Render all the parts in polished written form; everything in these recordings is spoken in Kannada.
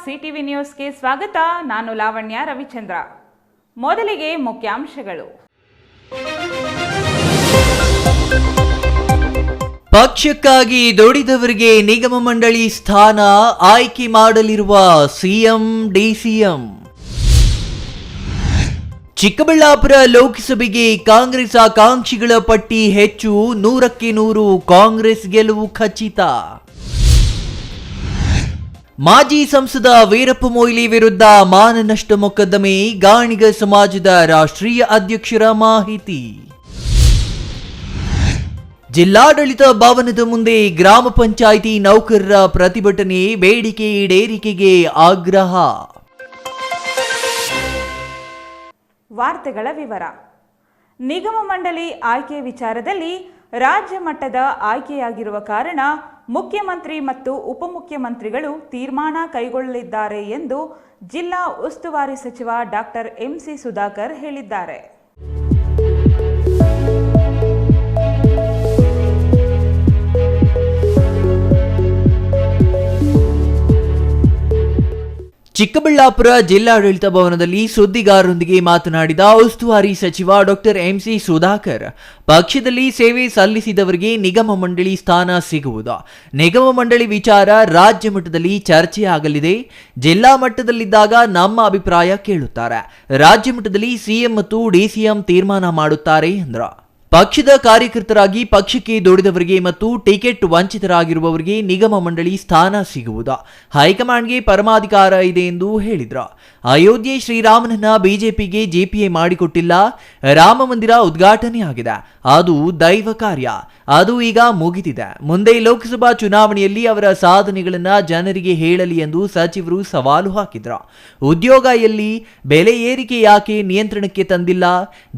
ಸಿಟಿವಿ ನ್ಯೂಸ್ಗೆ ಸ್ವಾಗತ. ನಾನು ಲಾವಣ್ಯ ರವಿಚಂದ್ರ. ಮೊದಲಿಗೆ ಮುಖ್ಯಾಂಶಗಳು. ಪಕ್ಷಕ್ಕಾಗಿ ದುಡಿದವರಿಗೆ ನಿಗಮ ಮಂಡಳಿ ಸ್ಥಾನ ಆಯ್ಕೆ ಮಾಡಲಿರುವ ಸಿಎಂ ಡಿಸಿಎಂ. ಚಿಕ್ಕಬಳ್ಳಾಪುರ ಲೋಕಸಭೆಗೆ ಕಾಂಗ್ರೆಸ್ ಆಕಾಂಕ್ಷಿಗಳ ಪಟ್ಟಿ ಹೆಚ್ಚು, 100ಕ್ಕೆ 100 ಕಾಂಗ್ರೆಸ್ ಗೆಲುವು ಖಚಿತ. ಮಾಜಿ ಸಂಸದ ವೀರಪ್ಪ ಮೊಯ್ಲಿ ವಿರುದ್ಧ ಮಾನನಷ್ಟ ಮೊಕದ್ದಮೆ, ಗಾಣಿಗ ಸಮಾಜದ ರಾಷ್ಟ್ರೀಯ ಅಧ್ಯಕ್ಷರ ಮಾಹಿತಿ. ಜಿಲ್ಲಾಡಳಿತ ಭವನದ ಮುಂದೆ ಗ್ರಾಮ ಪಂಚಾಯಿತಿ ನೌಕರರ ಪ್ರತಿಭಟನೆ, ಬೇಡಿಕೆ ಈಡೇರಿಕೆಗೆ ಆಗ್ರಹ. ವಾರ್ತೆಗಳ ವಿವರ. ನಿಗಮ ಮಂಡಳಿ ಆಯ್ಕೆ ವಿಚಾರದಲ್ಲಿ ರಾಜ್ಯ ಮಟ್ಟದ ಆಯ್ಕೆಯಾಗಿರುವ ಕಾರಣ ಮುಖ್ಯಮಂತ್ರಿ ಮತ್ತು ಉಪಮುಖ್ಯಮಂತ್ರಿಗಳು ತೀರ್ಮಾನ ಕೈಗೊಳ್ಳಲಿದ್ದಾರೆ ಎಂದು ಜಿಲ್ಲಾ ಉಸ್ತುವಾರಿ ಸಚಿವ ಡಾಕ್ಟರ್ ಎಂಸಿ ಸುಧಾಕರ್ ಹೇಳಿದ್ದಾರೆ. ಚಿಕ್ಕಬಳ್ಳಾಪುರ ಜಿಲ್ಲಾಡಳಿತ ಭವನದಲ್ಲಿ ಸುದ್ದಿಗಾರರೊಂದಿಗೆ ಮಾತನಾಡಿದ ಉಸ್ತುವಾರಿ ಸಚಿವ ಡಾಕ್ಟರ್ ಎಂಸಿ ಸುಧಾಕರ್, ಪಕ್ಷದಲ್ಲಿ ಸೇವೆ ಸಲ್ಲಿಸಿದವರಿಗೆ ನಿಗಮ ಮಂಡಳಿ ಸ್ಥಾನ ಸಿಗುವುದು. ನಿಗಮ ಮಂಡಳಿ ವಿಚಾರ ರಾಜ್ಯ ಮಟ್ಟದಲ್ಲಿ ಚರ್ಚೆಯಾಗಲಿದೆ. ಜಿಲ್ಲಾ ಮಟ್ಟದಲ್ಲಿದ್ದಾಗ ನಮ್ಮ ಅಭಿಪ್ರಾಯ ಕೇಳುತ್ತಾರೆ. ರಾಜ್ಯ ಮಟ್ಟದಲ್ಲಿ ಸಿಎಂ ಮತ್ತು ಡಿಸಿಎಂ ತೀರ್ಮಾನ ಮಾಡುತ್ತಾರೆ ಎಂದರು. ಪಕ್ಷದ ಕಾರ್ಯಕರ್ತರಾಗಿ ಪಕ್ಷಕ್ಕೆ ದುಡಿದವರಿಗೆ ಮತ್ತು ಟಿಕೆಟ್ ವಂಚಿತರಾಗಿರುವವರಿಗೆ ನಿಗಮ ಮಂಡಳಿ ಸ್ಥಾನ ಸಿಗುವುದು. ಹೈಕಮಾಂಡ್ಗೆ ಪರಮಾಧಿಕಾರ ಇದೆ ಎಂದು ಹೇಳಿದ್ರು. ಅಯೋಧ್ಯೆ ಶ್ರೀರಾಮನನ್ನ ಬಿಜೆಪಿಗೆ ಜೆಪಿಎ ಮಾಡಿಕೊಟ್ಟಿಲ್ಲ. ರಾಮ ಮಂದಿರ ಉದ್ಘಾಟನೆಯಾಗಿದೆ, ಅದು ದೈವ ಕಾರ್ಯ. ಅದು ಈಗ ಮುಗಿದಿದೆ. ಮುಂದೆ ಲೋಕಸಭಾ ಚುನಾವಣೆಯಲ್ಲಿ ಅವರ ಸಾಧನೆಗಳನ್ನ ಜನರಿಗೆ ಹೇಳಲಿ ಎಂದು ಸಚಿವರು ಸವಾಲು ಹಾಕಿದ್ರು. ಉದ್ಯೋಗ ಎಲ್ಲಿ, ಬೆಲೆ ಏರಿಕೆ ಯಾಕೆ ನಿಯಂತ್ರಣಕ್ಕೆ ತಂದಿಲ್ಲ,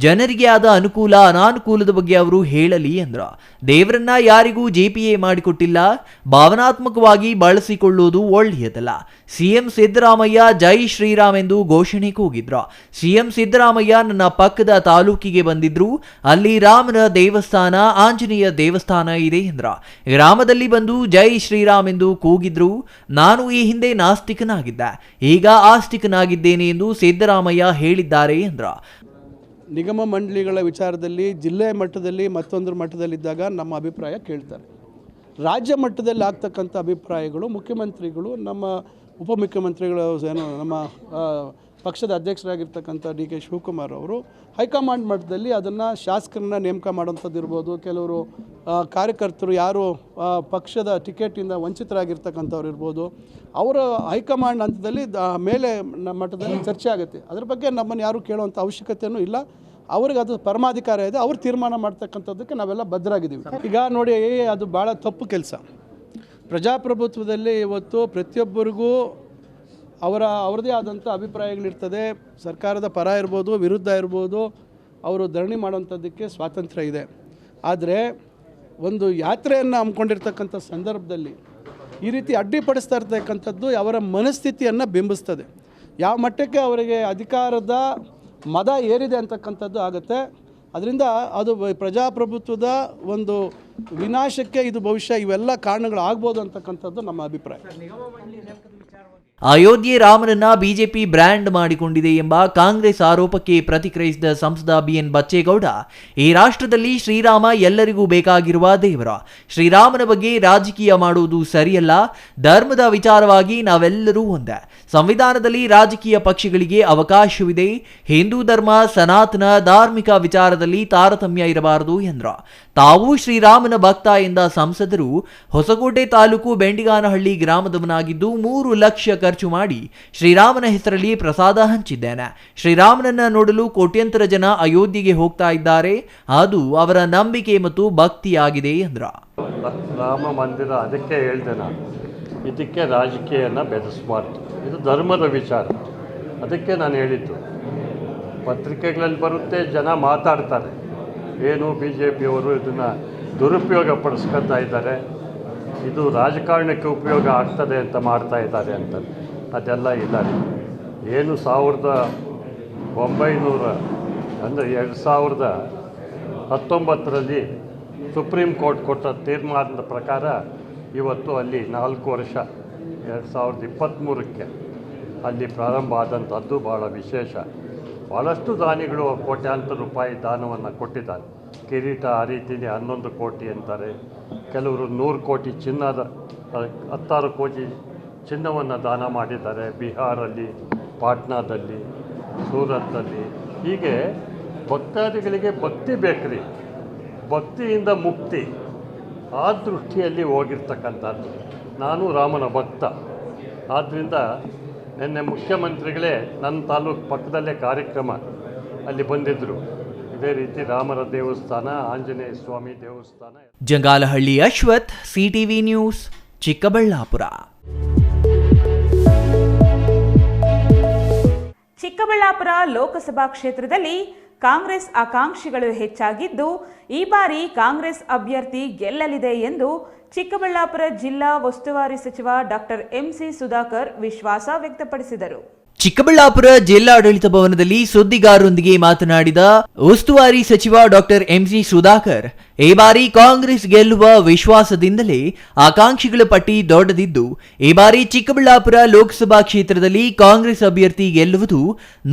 ಜನರಿಗೆ ಆದ ಅನುಕೂಲ ಅನಾನುಕೂಲದ ಬಗ್ಗೆ ಅವರು ಹೇಳಲಿ ಎಂದ್ರು. ದೇವರನ್ನ ಯಾರಿಗೂ ಜೆಪಿಎ ಮಾಡಿಕೊಟ್ಟಿಲ್ಲ. ಭಾವನಾತ್ಮಕವಾಗಿ ಬಳಸಿಕೊಳ್ಳುವುದು ಒಳ್ಳೆಯದಲ್ಲ. ಸಿಎಂ ಸಿದ್ದರಾಮಯ್ಯ ಜೈ ಶ್ರೀರಾಮ್ ಎಂದು ಘೋಷಣೆ ಕೂಗಿದ್ರು. ಸಿಎಂ ಸಿದ್ದರಾಮಯ್ಯ ನನ್ನ ಪಕ್ಕದ ತಾಲೂಕಿಗೆ ಬಂದಿದ್ರು. ಅಲ್ಲಿ ರಾಮನ ದೇವಸ್ಥಾನ, ಆಂಜನೇಯ ದೇವಸ್ಥಾನ ಇದೆ ಎಂದ್ರ. ಗ್ರಾಮದಲ್ಲಿ ಬಂದು ಜೈ ಶ್ರೀರಾಮ್ ಎಂದು ಕೂಗಿದ್ರು. ನಾನು ಈ ಹಿಂದೆ ನಾಸ್ತಿಕನಾಗಿದ್ದೆ, ಈಗ ಆಸ್ತಿಕನಾಗಿದ್ದೇನೆ ಎಂದು ಸಿದ್ದರಾಮಯ್ಯ ಹೇಳಿದ್ದಾರೆ ಎಂದ್ರ. ನಿಗಮ ಮಂಡಳಿಗಳ ವಿಚಾರದಲ್ಲಿ ಜಿಲ್ಲೆ ಮಟ್ಟದಲ್ಲಿ ಮತ್ತೊಂದರ ಮಟ್ಟದಲ್ಲಿದ್ದಾಗ ನಮ್ಮ ಅಭಿಪ್ರಾಯ ಕೇಳ್ತಾರೆ. ರಾಜ್ಯ ಮಟ್ಟದಲ್ಲಿ ಆಗ್ತಕ್ಕಂಥ ಅಭಿಪ್ರಾಯಗಳು ಮುಖ್ಯಮಂತ್ರಿಗಳು, ನಮ್ಮ ಉಪಮುಖ್ಯಮಂತ್ರಿಗಳು, ಏನು ನಮ್ಮ ಪಕ್ಷದ ಅಧ್ಯಕ್ಷರಾಗಿರ್ತಕ್ಕಂಥ ಡಿ ಕೆ ಶಿವಕುಮಾರ್ ಅವರು ಹೈಕಮಾಂಡ್ ಮಟ್ಟದಲ್ಲಿ ಅದನ್ನು ಶಾಸಕರನ್ನ ನೇಮಕ ಮಾಡೋಂಥದ್ದು ಇರ್ಬೋದು. ಕೆಲವರು ಕಾರ್ಯಕರ್ತರು ಯಾರು ಪಕ್ಷದ ಟಿಕೆಟಿಂದ ವಂಚಿತರಾಗಿರ್ತಕ್ಕಂಥವ್ರು ಇರ್ಬೋದು, ಅವರ ಹೈಕಮಾಂಡ್ ಹಂತದಲ್ಲಿ ಮೇಲೆ ಮಟ್ಟದಲ್ಲಿ ಚರ್ಚೆ ಆಗುತ್ತೆ. ಅದ್ರ ಬಗ್ಗೆ ನಮ್ಮನ್ನು ಯಾರು ಕೇಳುವಂಥ ಅವಶ್ಯಕತೆಯೂ ಇಲ್ಲ. ಅವ್ರಿಗೆ ಅದು ಪರಮಾಧಿಕಾರ ಇದೆ, ಅವ್ರು ತೀರ್ಮಾನ ಮಾಡ್ತಕ್ಕಂಥದ್ದಕ್ಕೆ ನಾವೆಲ್ಲ ಬದ್ಧರಾಗಿದ್ದೀವಿ. ಈಗ ನೋಡಿ, ಅದು ಭಾಳ ತಪ್ಪು ಕೆಲಸ. ಪ್ರಜಾಪ್ರಭುತ್ವದಲ್ಲಿ ಇವತ್ತು ಪ್ರತಿಯೊಬ್ಬರಿಗೂ ಅವ್ರದ್ದೇ ಆದಂಥ ಅಭಿಪ್ರಾಯಗಳಿರ್ತದೆ. ಸರ್ಕಾರದ ಪರ ಇರ್ಬೋದು, ವಿರುದ್ಧ ಇರ್ಬೋದು, ಅವರು ಧರಣಿ ಮಾಡೋಂಥದ್ದಕ್ಕೆ ಸ್ವಾತಂತ್ರ್ಯ ಇದೆ. ಆದರೆ ಒಂದು ಯಾತ್ರೆಯನ್ನು ಹಮ್ಮಿಕೊಂಡಿರ್ತಕ್ಕಂಥ ಸಂದರ್ಭದಲ್ಲಿ ಈ ರೀತಿ ಅಡ್ಡಿಪಡಿಸ್ತಾ ಇರ್ತಕ್ಕಂಥದ್ದು ಅವರ ಮನಸ್ಥಿತಿಯನ್ನು ಬಿಂಬಿಸ್ತದೆ. ಯಾವ ಮಟ್ಟಕ್ಕೆ ಅವರಿಗೆ ಅಧಿಕಾರದ ಮದ ಏರಿದೆ ಅಂತಕ್ಕಂಥದ್ದು ಆಗುತ್ತೆ. ಅದರಿಂದ ಅದು ಪ್ರಜಾಪ್ರಭುತ್ವದ ಒಂದು ವಿನಾಶಕ್ಕೆ ಇದು ಬಹುಶಃ ಇವೆಲ್ಲ ಕಾರಣಗಳು ಆಗ್ಬೋದು ಅಂತಕ್ಕಂಥದ್ದು ನಮ್ಮ ಅಭಿಪ್ರಾಯ. ಅಯೋಧ್ಯೆ ರಾಮನನ್ನ ಬಿಜೆಪಿ ಬ್ರ್ಯಾಂಡ್ ಮಾಡಿಕೊಂಡಿದೆ ಎಂಬ ಕಾಂಗ್ರೆಸ್ ಆರೋಪಕ್ಕೆ ಪ್ರತಿಕ್ರಿಯಿಸಿದ ಸಂಸದ ಬಿಎನ್ ಬಚ್ಚೇಗೌಡ, ಈ ರಾಷ್ಟ್ರದಲ್ಲಿ ಶ್ರೀರಾಮ ಎಲ್ಲರಿಗೂ ಬೇಕಾಗಿರುವ ದೇವರ. ಶ್ರೀರಾಮನ ಬಗ್ಗೆ ರಾಜಕೀಯ ಮಾಡುವುದು ಸರಿಯಲ್ಲ. ಧರ್ಮದ ವಿಚಾರವಾಗಿ ನಾವೆಲ್ಲರೂ ಒಂದೇ. ಸಂವಿಧಾನದಲ್ಲಿ ರಾಜಕೀಯ ಪಕ್ಷಗಳಿಗೆ ಅವಕಾಶವಿದೆ. ಹಿಂದೂ ಧರ್ಮ, ಸನಾತನ ಧಾರ್ಮಿಕ ವಿಚಾರದಲ್ಲಿ ತಾರತಮ್ಯ ಇರಬಾರದು ಎಂದರು. ತಾವು ಶ್ರೀರಾಮನ ಭಕ್ತ ಎಂದ ಸಂಸದರು, ಹೊಸಕೋಟೆ ತಾಲೂಕು ಬೆಂಡಿಗಾನಹಳ್ಳಿ ಗ್ರಾಮದವನಾಗಿದ್ದು 3 ಲಕ್ಷ ಖರ್ಚು ಮಾಡಿ ಶ್ರೀರಾಮನ ಹೆಸರಲ್ಲಿ ಪ್ರಸಾದ ಹಂಚಿದ್ದೇನೆ. ಶ್ರೀರಾಮನನ್ನ ನೋಡಲು ಕೋಟ್ಯಂತರ ಜನ ಅಯೋಧ್ಯೆಗೆ ಹೋಗ್ತಾ ಇದ್ದಾರೆ. ಅದು ಅವರ ನಂಬಿಕೆ ಮತ್ತು ಭಕ್ತಿಯಾಗಿದೆ ಎಂದ್ರ. ರಾಮ ಮಂದಿರ ಅದಕ್ಕೆ ಹೇಳ್ದೆ ನಾನು, ಇದಕ್ಕೆ ರಾಜಕೀಯನ ಬೆಳೆಸಬಾರ್ದು. ಇದು ಧರ್ಮದ ವಿಚಾರ. ಅದಕ್ಕೆ ನಾನು ಹೇಳಿದ್ದು, ಪತ್ರಿಕೆಗಳಲ್ಲಿ ಬರುತ್ತೆ, ಜನ ಮಾತಾಡ್ತಾರೆ, ಏನು ಬಿ ಜೆ ಪಿಯವರು ಇದನ್ನು ದುರುಪಯೋಗ ಪಡಿಸ್ಕೊತಾ ಇದ್ದಾರೆ, ಇದು ರಾಜಕಾರಣಕ್ಕೆ ಉಪಯೋಗ ಆಗ್ತದೆ ಅಂತ ಮಾಡ್ತಾ ಇದ್ದಾರೆ ಅಂತ. ಅದೆಲ್ಲ ಇಲ್ಲ. ಏನು 1900 ಅಂದರೆ 2019ರಲ್ಲಿ ಸುಪ್ರೀಂ ಕೋರ್ಟ್ ಕೊಟ್ಟ ತೀರ್ಮಾನದ ಪ್ರಕಾರ ಇವತ್ತು ಅಲ್ಲಿ 4 ವರ್ಷ 2023ಕ್ಕೆ ಅಲ್ಲಿ ಪ್ರಾರಂಭ ಆದಂಥದ್ದು ಭಾಳ ವಿಶೇಷ. ಭಾಳಷ್ಟು ದಾನಿಗಳು ಕೋಟ್ಯಾಂತರ ರೂಪಾಯಿ ದಾನವನ್ನು ಕೊಟ್ಟಿದ್ದಾರೆ. ಕಿರೀಟ ಆ ರೀತಿಯೇ 11 ಕೋಟಿ ಅಂತಾರೆ, ಕೆಲವರು 100 ಕೋಟಿ ಚಿನ್ನದ 16 ಕೋಟಿ ಚಿನ್ನವನ್ನು ದಾನ ಮಾಡಿದ್ದಾರೆ. ಬಿಹಾರಲ್ಲಿ, ಪಾಟ್ನಾದಲ್ಲಿ, ಸೂರತ್ತಲ್ಲಿ. ಹೀಗೆ ಭಕ್ತಾದಿಗಳಿಗೆ ಭಕ್ತಿ ಬೇಕ್ರಿ, ಭಕ್ತಿಯಿಂದ ಮುಕ್ತಿ ಆ ದೃಷ್ಟಿಯಲ್ಲಿ ಹೋಗಿರ್ತಕ್ಕಂಥದ್ದು. ನಾನು ರಾಮನ ಭಕ್ತ. ಆದ್ದರಿಂದ ನಿನ್ನೆ ಮುಖ್ಯಮಂತ್ರಿಗಳೇ ನನ್ನ ತಾಲೂಕು ಪಕ್ಕದಲ್ಲೇ ಕಾರ್ಯಕ್ರಮ ಅಲ್ಲಿ ಬಂದಿದ್ದರು. ಇದೇ ರೀತಿ ರಾಮರ ದೇವಸ್ಥಾನ, ಆಂಜನೇಯ ಸ್ವಾಮಿ ದೇವಸ್ಥಾನ. Jangalahalli Ashwath, CTV news, Chikkaballapur. ಚಿಕ್ಕಬಳ್ಳಾಪುರ ಲೋಕಸಭಾ ಕ್ಷೇತ್ರದಲ್ಲಿ ಕಾಂಗ್ರೆಸ್ ಆಕಾಂಕ್ಷಿಗಳು ಹೆಚ್ಚಾಗಿದ್ದು, ಈ ಬಾರಿ ಕಾಂಗ್ರೆಸ್ ಅಭ್ಯರ್ಥಿ ಗೆಲ್ಲಲಿದೆ ಎಂದು ಚಿಕ್ಕಬಳ್ಳಾಪುರ ಜಿಲ್ಲಾ ಉಸ್ತುವಾರಿ ಸಚಿವ ಡಾಕ್ಟರ್ ಎಂಸಿ ಸುಧಾಕರ್ ವಿಶ್ವಾಸ ವ್ಯಕ್ತಪಡಿಸಿದರು. ಚಿಕ್ಕಬಳ್ಳಾಪುರ ಜಿಲ್ಲಾಡಳಿತ ಭವನದಲ್ಲಿ ಸುದ್ದಿಗಾರರೊಂದಿಗೆ ಮಾತನಾಡಿದ ಉಸ್ತುವಾರಿ ಸಚಿವ ಡಾಕ್ಟರ್ ಎಂಸಿ ಸುಧಾಕರ್, ಈ ಬಾರಿ ಕಾಂಗ್ರೆಸ್ ಗೆಲ್ಲುವ ವಿಶ್ವಾಸದಿಂದಲೇ ಆಕಾಂಕ್ಷಿಗಳ ಪಟ್ಟಿ ದೊಡ್ಡದಿದ್ದು, ಈ ಬಾರಿ ಚಿಕ್ಕಬಳ್ಳಾಪುರ ಲೋಕಸಭಾ ಕ್ಷೇತ್ರದಲ್ಲಿ ಕಾಂಗ್ರೆಸ್ ಅಭ್ಯರ್ಥಿ ಗೆಲ್ಲುವುದು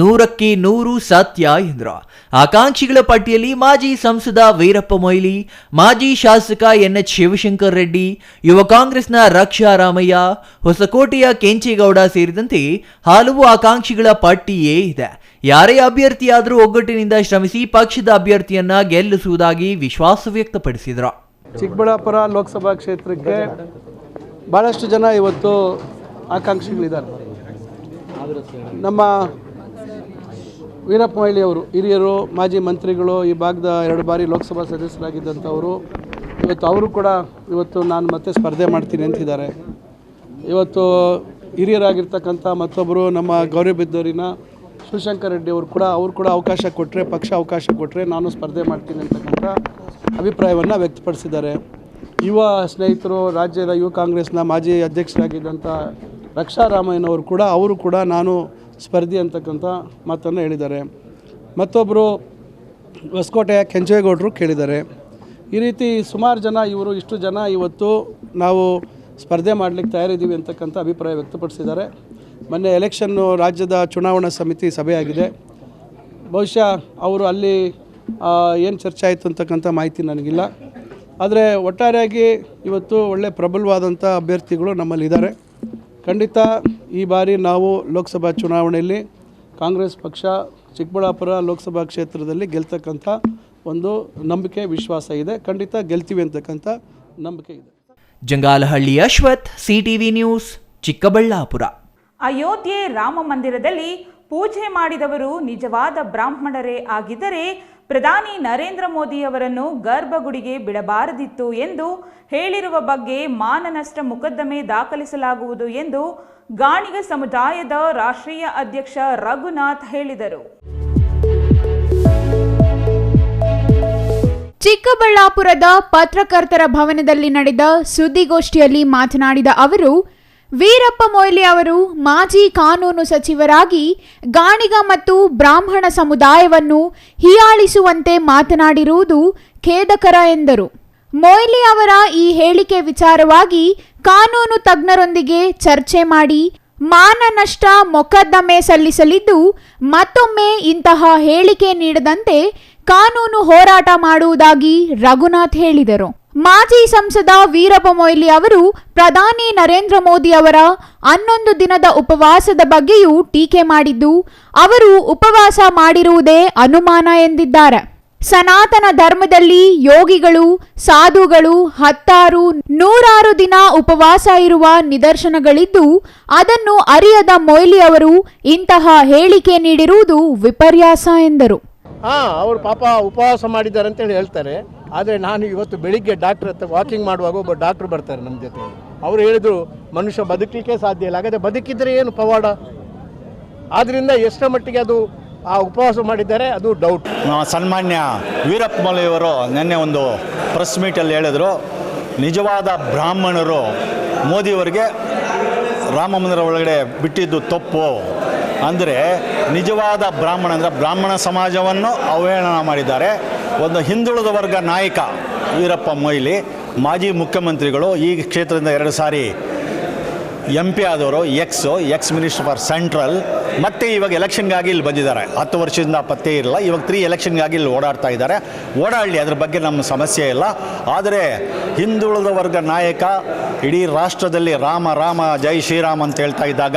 100ಕ್ಕೆ 100 ಸತ್ಯ ಎಂದರು. ಆಕಾಂಕ್ಷಿಗಳ ಪಟ್ಟಿಯಲ್ಲಿ ಮಾಜಿ ಸಂಸದ ವೀರಪ್ಪ ಮೊಯ್ಲಿ, ಮಾಜಿ ಶಾಸಕ NH ಶಿವಶಂಕರ್ ರೆಡ್ಡಿ, ಯುವ ಕಾಂಗ್ರೆಸ್ನ ರಕ್ಷಾ ರಾಮಯ್ಯ, ಹೊಸಕೋಟೆಯ ಕೆಂಚೇಗೌಡ ಸೇರಿದಂತೆ ಹಲವು ಆಕಾಂಕ್ಷಿಗಳ ಪಟ್ಟಿಯೇ ಇದೆ. ಯಾರೇ ಅಭ್ಯರ್ಥಿಯಾದರೂ ಒಗ್ಗಟ್ಟಿನಿಂದ ಶ್ರಮಿಸಿ ಪಕ್ಷದ ಅಭ್ಯರ್ಥಿಯನ್ನ ಗೆಲ್ಲಿಸುವುದಾಗಿ ವಿಶ್ವಾಸ ವ್ಯಕ್ತಪಡಿಸಿದರು. ಚಿಕ್ಕಬಳ್ಳಾಪುರ ಲೋಕಸಭಾ ಕ್ಷೇತ್ರಕ್ಕೆ ಭಾಳಷ್ಟು ಜನ ಇವತ್ತು ಆಕಾಂಕ್ಷಿಗಳಿದ್ದಾರೆ. ನಮ್ಮ ವೀರಪ್ಪ ಮೊಯ್ಲಿ ಅವರು ಹಿರಿಯರು, ಮಾಜಿ ಮಂತ್ರಿಗಳು, ಈ ಭಾಗದ 2 ಬಾರಿ ಲೋಕಸಭಾ ಸದಸ್ಯರಾಗಿದ್ದಂಥವರು. ಅವರು ಕೂಡ ನಾನು ಮತ್ತೆ ಸ್ಪರ್ಧೆ ಮಾಡ್ತೀನಿ ಅಂತಿದ್ದಾರೆ. ಇವತ್ತು ಹಿರಿಯರಾಗಿರ್ತಕ್ಕಂಥ ಮತ್ತೊಬ್ಬರು ನಮ್ಮ ಗೌರಿಬಿದನೂರಿನ ಶಿವಶಂಕರ್ ರೆಡ್ಡಿ ಅವರು ಕೂಡ ಅವಕಾಶ ಕೊಟ್ಟರೆ, ಪಕ್ಷ ಅವಕಾಶ ಕೊಟ್ಟರೆ ನಾನು ಸ್ಪರ್ಧೆ ಮಾಡ್ತೀನಿ ಅಂತಕ್ಕಂಥ ಅಭಿಪ್ರಾಯವನ್ನು ವ್ಯಕ್ತಪಡಿಸಿದ್ದಾರೆ. ಯುವ ಸ್ನೇಹಿತರು, ರಾಜ್ಯದ ಯುವ ಕಾಂಗ್ರೆಸ್ನ ಮಾಜಿ ಅಧ್ಯಕ್ಷರಾಗಿದ್ದಂಥ ರಕ್ಷಾ ರಾಮಯ್ಯನವರು ಅವರು ಕೂಡ ನಾನು ಸ್ಪರ್ಧಿ ಅಂತಕ್ಕಂಥ ಮಾತನ್ನು ಹೇಳಿದ್ದಾರೆ. ಮತ್ತೊಬ್ಬರು ಹೊಸಕೋಟೆಯ ಕೆಂಚೇಗೌಡರು ಕೇಳಿದ್ದಾರೆ. ಈ ರೀತಿ ಸುಮಾರು ಜನ ಇಷ್ಟು ಜನ ಇವತ್ತು ನಾವು ಸ್ಪರ್ಧೆ ಮಾಡಲಿಕ್ಕೆ ತಯಾರಿದ್ದೀವಿ ಅಂತಕ್ಕಂಥ ಅಭಿಪ್ರಾಯ ವ್ಯಕ್ತಪಡಿಸಿದ್ದಾರೆ. ಮೊನ್ನೆ ಎಲೆಕ್ಷನ್ನು ರಾಜ್ಯದ ಚುನಾವಣಾ ಸಮಿತಿ ಸಭೆಯಾಗಿದೆ. ಬಹುಶಃ ಅವರು ಅಲ್ಲಿ ಏನು ಚರ್ಚೆ ಆಯಿತು ಅಂತಕ್ಕಂಥ ಮಾಹಿತಿ ನನಗಿಲ್ಲ. ಆದರೆ ಒಟ್ಟಾರೆಯಾಗಿ ಇವತ್ತು ಒಳ್ಳೆ ಪ್ರಬಲವಾದಂಥ ಅಭ್ಯರ್ಥಿಗಳು ನಮ್ಮಲ್ಲಿದ್ದಾರೆ. ಖಂಡಿತ ಈ ಬಾರಿ ನಾವು ಲೋಕಸಭಾ ಚುನಾವಣೆಯಲ್ಲಿ ಕಾಂಗ್ರೆಸ್ ಪಕ್ಷ ಚಿಕ್ಕಬಳ್ಳಾಪುರ ಲೋಕಸಭಾ ಕ್ಷೇತ್ರದಲ್ಲಿ ಗೆಲ್ತಕ್ಕಂಥ ಒಂದು ನಂಬಿಕೆ, ವಿಶ್ವಾಸ ಇದೆ. ಖಂಡಿತ ಗೆಲ್ತೀವಿ ಅಂತಕ್ಕಂಥ ನಂಬಿಕೆ ಇದೆ. Jangalahalli Ashwath, CTV news, Chikkaballapur. ಅಯೋಧ್ಯೆ ರಾಮ ಮಂದಿರದಲ್ಲಿ ಪೂಜೆ ಮಾಡಿದವರು ನಿಜವಾದ ಬ್ರಾಹ್ಮಣರೇ ಆಗಿದ್ದರೆ ಪ್ರಧಾನಿ ನರೇಂದ್ರ ಮೋದಿ ಅವರನ್ನು ಗರ್ಭಗುಡಿಗೆ ಬಿಡಬಾರದಿತ್ತು ಎಂದು ಹೇಳಿರುವ ಬಗ್ಗೆ ಮಾನನಷ್ಟ ಮೊಕದ್ದಮೆ ದಾಖಲಿಸಲಾಗುವುದು ಎಂದು ಗಾಣಿಗ ಸಮುದಾಯದ ರಾಷ್ಟ್ರೀಯ ಅಧ್ಯಕ್ಷ ರಘುನಾಥ್ ಹೇಳಿದರು. ಚಿಕ್ಕಬಳ್ಳಾಪುರದ ಪತ್ರಕರ್ತರ ಭವನದಲ್ಲಿ ನಡೆದ ಸುದ್ದಿಗೋಷ್ಠಿಯಲ್ಲಿ ಮಾತನಾಡಿದ ಅವರು, ವೀರಪ್ಪ ಮೊಯ್ಲಿ ಅವರು ಮಾಜಿ ಕಾನೂನು ಸಚಿವರಾಗಿ ಗಾಣಿಗ ಮತ್ತು ಬ್ರಾಹ್ಮಣ ಸಮುದಾಯವನ್ನು ಹೀಯಾಳಿಸುವಂತೆ ಮಾತನಾಡಿರುವುದು ಖೇದಕರ ಎಂದರು. ಮೊಯ್ಲಿ ಅವರ ಈ ಹೇಳಿಕೆ ವಿಚಾರವಾಗಿ ಕಾನೂನು ತಜ್ಞರೊಂದಿಗೆ ಚರ್ಚೆ ಮಾಡಿ ಮಾನನಷ್ಟ ಮೊಕದ್ದಮೆ ಸಲ್ಲಿಸಲಿದ್ದು, ಮತ್ತೊಮ್ಮೆ ಇಂತಹ ಹೇಳಿಕೆ ನೀಡದಂತೆ ಕಾನೂನು ಹೋರಾಟ ಮಾಡುವುದಾಗಿ ರಘುನಾಥ್ ಹೇಳಿದರು. ಮಾಜಿ ಸಂಸದ ವೀರಪ್ಪ ಮೊಯ್ಲಿ ಅವರು ಪ್ರಧಾನಿ ನರೇಂದ್ರ ಮೋದಿ ಅವರ 11 ದಿನದ ಉಪವಾಸದ ಬಗ್ಗೆಯೂ ಟೀಕೆ ಮಾಡಿದ್ದು, ಅವರು ಉಪವಾಸ ಮಾಡಿರುವುದೇ ಅನುಮಾನ ಎಂದಿದ್ದಾರೆ. ಸನಾತನ ಧರ್ಮದಲ್ಲಿ ಯೋಗಿಗಳು, ಸಾಧುಗಳು 10, 100 ದಿನ ಉಪವಾಸ ಇರುವ ನಿದರ್ಶನಗಳಿದ್ದು, ಅದನ್ನು ಅರಿಯದ ಮೊಯ್ಲಿ ಅವರು ಇಂತಹ ಹೇಳಿಕೆ ನೀಡಿರುವುದು ವಿಪರ್ಯಾಸ ಎಂದರು. ಅವರು ಪಾಪ ಉಪವಾಸ ಮಾಡಿದ್ದಾರೆ ಅಂತೇಳಿ ಹೇಳ್ತಾರೆ. ಆದರೆ ನಾನು ಇವತ್ತು ಬೆಳಿಗ್ಗೆ ಡಾಕ್ಟರ್ ಹತ್ರ ವಾಕಿಂಗ್ ಮಾಡುವಾಗ ಒಬ್ಬ ಡಾಕ್ಟ್ರು ಬರ್ತಾರೆ ನಮ್ಮ ಜೊತೆ. ಅವರು ಹೇಳಿದರು, ಮನುಷ್ಯ ಬದುಕಲಿಕ್ಕೆ ಸಾಧ್ಯ ಇಲ್ಲ, ಹಾಗಾದರೆ ಬದುಕಿದರೆ ಏನು ಪವಾಡ? ಆದ್ದರಿಂದ ಎಷ್ಟರ ಮಟ್ಟಿಗೆ ಅದು ಆ ಉಪವಾಸ ಮಾಡಿದ್ದಾರೆ ಅದು ಡೌಟ್. ಸನ್ಮಾನ್ಯ ವೀರಪ್ಪ ಮೊಯ್ಲಿಯವರು ನಿನ್ನೆ ಒಂದು ಪ್ರೆಸ್ ಮೀಟಲ್ಲಿ ಹೇಳಿದರು, ನಿಜವಾದ ಬ್ರಾಹ್ಮಣರು ಮೋದಿಯವರಿಗೆ ರಾಮ ಮಂದಿರ ಒಳಗಡೆ ಬಿಟ್ಟಿದ್ದು ತಪ್ಪು. ಅಂದರೆ ನಿಜವಾದ ಬ್ರಾಹ್ಮಣ ಅಂದರೆ ಬ್ರಾಹ್ಮಣ ಸಮಾಜವನ್ನು ಅವಹೇಳನ ಮಾಡಿದ್ದಾರೆ. ಒಂದು ಹಿಂದುಳಿದ ವರ್ಗ ನಾಯಕ ವೀರಪ್ಪ ಮೊಯ್ಲಿ, ಮಾಜಿ ಮುಖ್ಯಮಂತ್ರಿಗಳು, ಈ ಕ್ಷೇತ್ರದಿಂದ 2 ಸಾರಿ MP ಆದವರು ಎಕ್ಸ್ ಮಿನಿಸ್ಟರ್ ಫಾರ್ ಸೆಂಟ್ರಲ್, ಮತ್ತು ಇವಾಗ ಎಲೆಕ್ಷನ್ಗಾಗಿ ಇಲ್ಲಿ ಬಂದಿದ್ದಾರೆ. 10 ವರ್ಷದಿಂದ ಪತ್ತೆ ಇರಲ್ಲ, ಇವಾಗ 3 ಎಲೆಕ್ಷನ್ಗಾಗಿ ಇಲ್ಲಿ ಓಡಾಡ್ತಾ ಇದ್ದಾರೆ. ಓಡಾಡಲಿ, ಅದ್ರ ಬಗ್ಗೆ ನಮ್ಮ ಸಮಸ್ಯೆ ಇಲ್ಲ. ಆದರೆ ಹಿಂದುಳಿದ ವರ್ಗ ನಾಯಕ ಇಡೀ ರಾಷ್ಟ್ರದಲ್ಲಿ ರಾಮ ರಾಮ ಜೈ ಶ್ರೀರಾಮ್ ಅಂತ ಹೇಳ್ತಾ ಇದ್ದಾಗ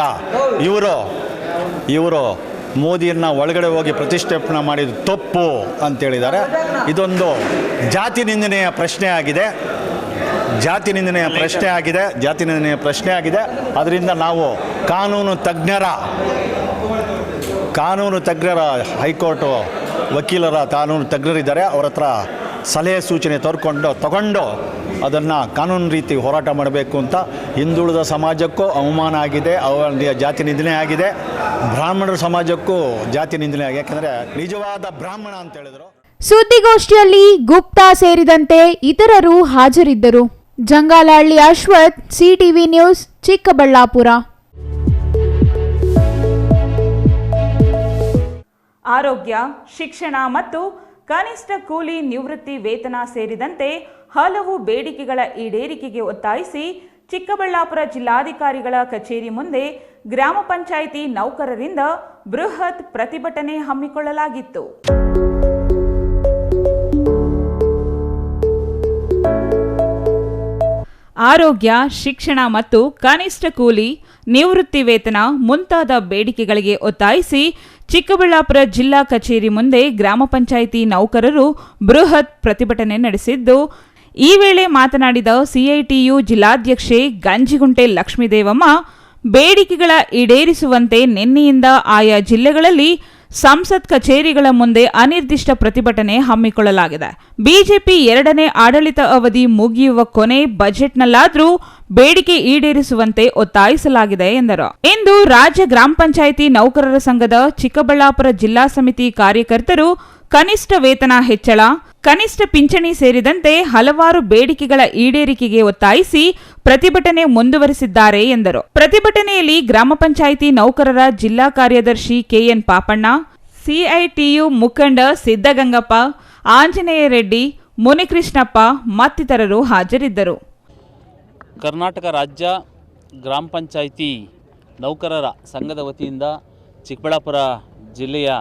ಇವರು ಮೋದಿಯನ್ನು ಒಳಗಡೆ ಹೋಗಿ ಪ್ರತಿಷ್ಠಾಪನೆ ಮಾಡಿದ್ದು ತಪ್ಪು ಅಂತೇಳಿದ್ದಾರೆ. ಇದೊಂದು ಜಾತಿ ನಿಂದನೆಯ ಪ್ರಶ್ನೆ ಆಗಿದೆ. ಅದರಿಂದ ನಾವು ಕಾನೂನು ತಜ್ಞರ ಹೈಕೋರ್ಟು ವಕೀಲರ ಕಾನೂನು ತಜ್ಞರಿದ್ದಾರೆ, ಅವ್ರ ಹತ್ರ ಸಲಹೆ ಸೂಚನೆ ತಗೊಂಡು ಅದನ್ನು ಕಾನೂನು ರೀತಿ ಹೋರಾಟ ಮಾಡಬೇಕು ಅಂತ. ಹಿಂದುಳಿದ ಸಮಾಜಕ್ಕೂ ಅವಮಾನ ಆಗಿದೆ, ಜಾತಿ ನಿಂದನೆ ಆಗಿದೆ. ಬ್ರಾಹ್ಮಣರ ಸಮಾಜಕ್ಕೂ ಜಾತಿ ನಿಂದನೆ ಆಗಿದೆ, ಯಾಕಂದರೆ ನಿಜವಾದ ಬ್ರಾಹ್ಮಣ ಅಂತ ಹೇಳಿದ್ರು. ಸುದ್ದಿಗೋಷ್ಠಿಯಲ್ಲಿ ಗುಪ್ತಾ ಸೇರಿದಂತೆ ಇತರರು ಹಾಜರಿದ್ದರು. Jangalahalli Ashwath, CTV news, Chikkaballapur. ಆರೋಗ್ಯ, ಶಿಕ್ಷಣ ಮತ್ತು ಕನಿಷ್ಠ ಕೂಲಿ ನಿವೃತ್ತಿ ವೇತನ ಸೇರಿದಂತೆ ಹಲವು ಬೇಡಿಕೆಗಳ ಈಡೇರಿಕೆಗೆ ಒತ್ತಾಯಿಸಿ ಚಿಕ್ಕಬಳ್ಳಾಪುರ ಜಿಲ್ಲಾಧಿಕಾರಿಗಳ ಕಚೇರಿ ಮುಂದೆ ಗ್ರಾಮ ಪಂಚಾಯಿತಿ ನೌಕರರಿಂದ ಬೃಹತ್ ಪ್ರತಿಭಟನೆ ಹಮ್ಮಿಕೊಳ್ಳಲಾಗಿತ್ತು. ಆರೋಗ್ಯ, ಶಿಕ್ಷಣ ಮತ್ತು ಕನಿಷ್ಠ ಕೂಲಿ ನಿವೃತ್ತಿ ವೇತನ ಮುಂತಾದ ಬೇಡಿಕೆಗಳಿಗೆ ಒತ್ತಾಯಿಸಿ ಚಿಕ್ಕಬಳ್ಳಾಪುರ ಜಿಲ್ಲಾ ಕಚೇರಿ ಮುಂದೆ ಗ್ರಾಮ ಪಂಚಾಯಿತಿ ನೌಕರರು ಬೃಹತ್ ಪ್ರತಿಭಟನೆ ನಡೆಸಿದ್ದು, ಈ ವೇಳೆ ಮಾತನಾಡಿದ CITU ಜಿಲ್ಲಾಧ್ಯಕ್ಷೆ ಗಂಜಿಗುಂಟೆ ಲಕ್ಷ್ಮೀದೇವಮ್ಮ, ಬೇಡಿಕೆಗಳ ಈಡೇರಿಸುವಂತೆ ನಿನ್ನೆಯಿಂದ ಆಯಾ ಜಿಲ್ಲೆಗಳಲ್ಲಿ ಸಂಸತ್ ಕಚೇರಿಗಳ ಮುಂದೆ ಅನಿರ್ದಿಷ್ಟ ಪ್ರತಿಭಟನೆ ಹಮ್ಮಿಕೊಳ್ಳಲಾಗಿದೆ. ಬಿಜೆಪಿ 2ನೇ ಆಡಳಿತ ಅವಧಿ ಮುಗಿಯುವ ಕೊನೆ ಬಜೆಟ್ನಲ್ಲಾದರೂ ಬೇಡಿಕೆ ಈಡೇರಿಸುವಂತೆ ಒತ್ತಾಯಿಸಲಾಗಿದೆ ಎಂದರು. ಇಂದು ರಾಜ್ಯ ಗ್ರಾಮ ಪಂಚಾಯಿತಿ ನೌಕರರ ಸಂಘದ ಚಿಕ್ಕಬಳ್ಳಾಪುರ ಜಿಲ್ಲಾ ಸಮಿತಿ ಕಾರ್ಯಕರ್ತರು ಕನಿಷ್ಠ ವೇತನ ಹೆಚ್ಚಳ, ಕನಿಷ್ಠ ಪಿಂಚಣಿ ಸೇರಿದಂತೆ ಹಲವಾರು ಬೇಡಿಕೆಗಳ ಈಡೇರಿಕೆಗೆ ಒತ್ತಾಯಿಸಿ ಪ್ರತಿಭಟನೆ ಮುಂದುವರಿಸಿದ್ದಾರೆ ಎಂದರು. ಪ್ರತಿಭಟನೆಯಲ್ಲಿ ಗ್ರಾಮ ಪಂಚಾಯಿತಿ ನೌಕರರ ಜಿಲ್ಲಾ ಕಾರ್ಯದರ್ಶಿ KN ಪಾಪಣ್ಣ, CITU ಮುಖಂಡ ಸಿದ್ದಗಂಗಪ್ಪ, ಆಂಜನೇಯ ರೆಡ್ಡಿ, ಮುನಿಕೃಷ್ಣಪ್ಪ ಮತ್ತಿತರರು ಹಾಜರಿದ್ದರು. ಕರ್ನಾಟಕ ರಾಜ್ಯ ಗ್ರಾಮ ಪಂಚಾಯಿತಿ ನೌಕರರ ಸಂಘದ ವತಿಯಿಂದ ಚಿಕ್ಕಬಳ್ಳಾಪುರ ಜಿಲ್ಲೆಯ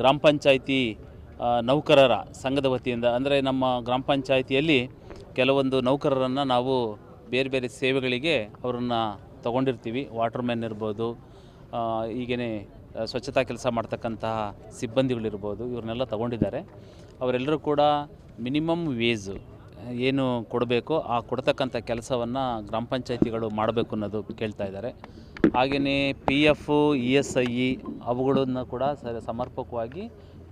ಗ್ರಾಮ ಪಂಚಾಯಿತಿ ನೌಕರರ ಸಂಘದ ವತಿಯಿಂದ, ಅಂದರೆ ನಮ್ಮ ಗ್ರಾಮ ಪಂಚಾಯಿತಿಯಲ್ಲಿ ಕೆಲವೊಂದು ನೌಕರರನ್ನು ನಾವು ಬೇರೆ ಬೇರೆ ಸೇವೆಗಳಿಗೆ ಅವರನ್ನು ತಗೊಂಡಿರ್ತೀವಿ. ವಾಟರ್ಮ್ಯಾನ್ ಇರ್ಬೋದು, ಹೀಗೇ ಸ್ವಚ್ಛತಾ ಕೆಲಸ ಮಾಡ್ತಕ್ಕಂತಹ ಸಿಬ್ಬಂದಿಗಳಿರ್ಬೋದು, ಇವ್ರನ್ನೆಲ್ಲ ತಗೊಂಡಿದ್ದಾರೆ. ಅವರೆಲ್ಲರೂ ಕೂಡ ಮಿನಿಮಮ್ ವೇಜು ಏನು ಕೊಡಬೇಕೋ ಆ ಕೊಡ್ತಕ್ಕಂಥ ಕೆಲಸವನ್ನು ಗ್ರಾಮ ಪಂಚಾಯಿತಿಗಳು ಮಾಡಬೇಕು ಅನ್ನೋದು ಕೇಳ್ತಾ ಇದ್ದಾರೆ. ಹಾಗೆಯೇ PF, ESI ಅವುಗಳನ್ನು ಕೂಡ ಸಮರ್ಪಕವಾಗಿ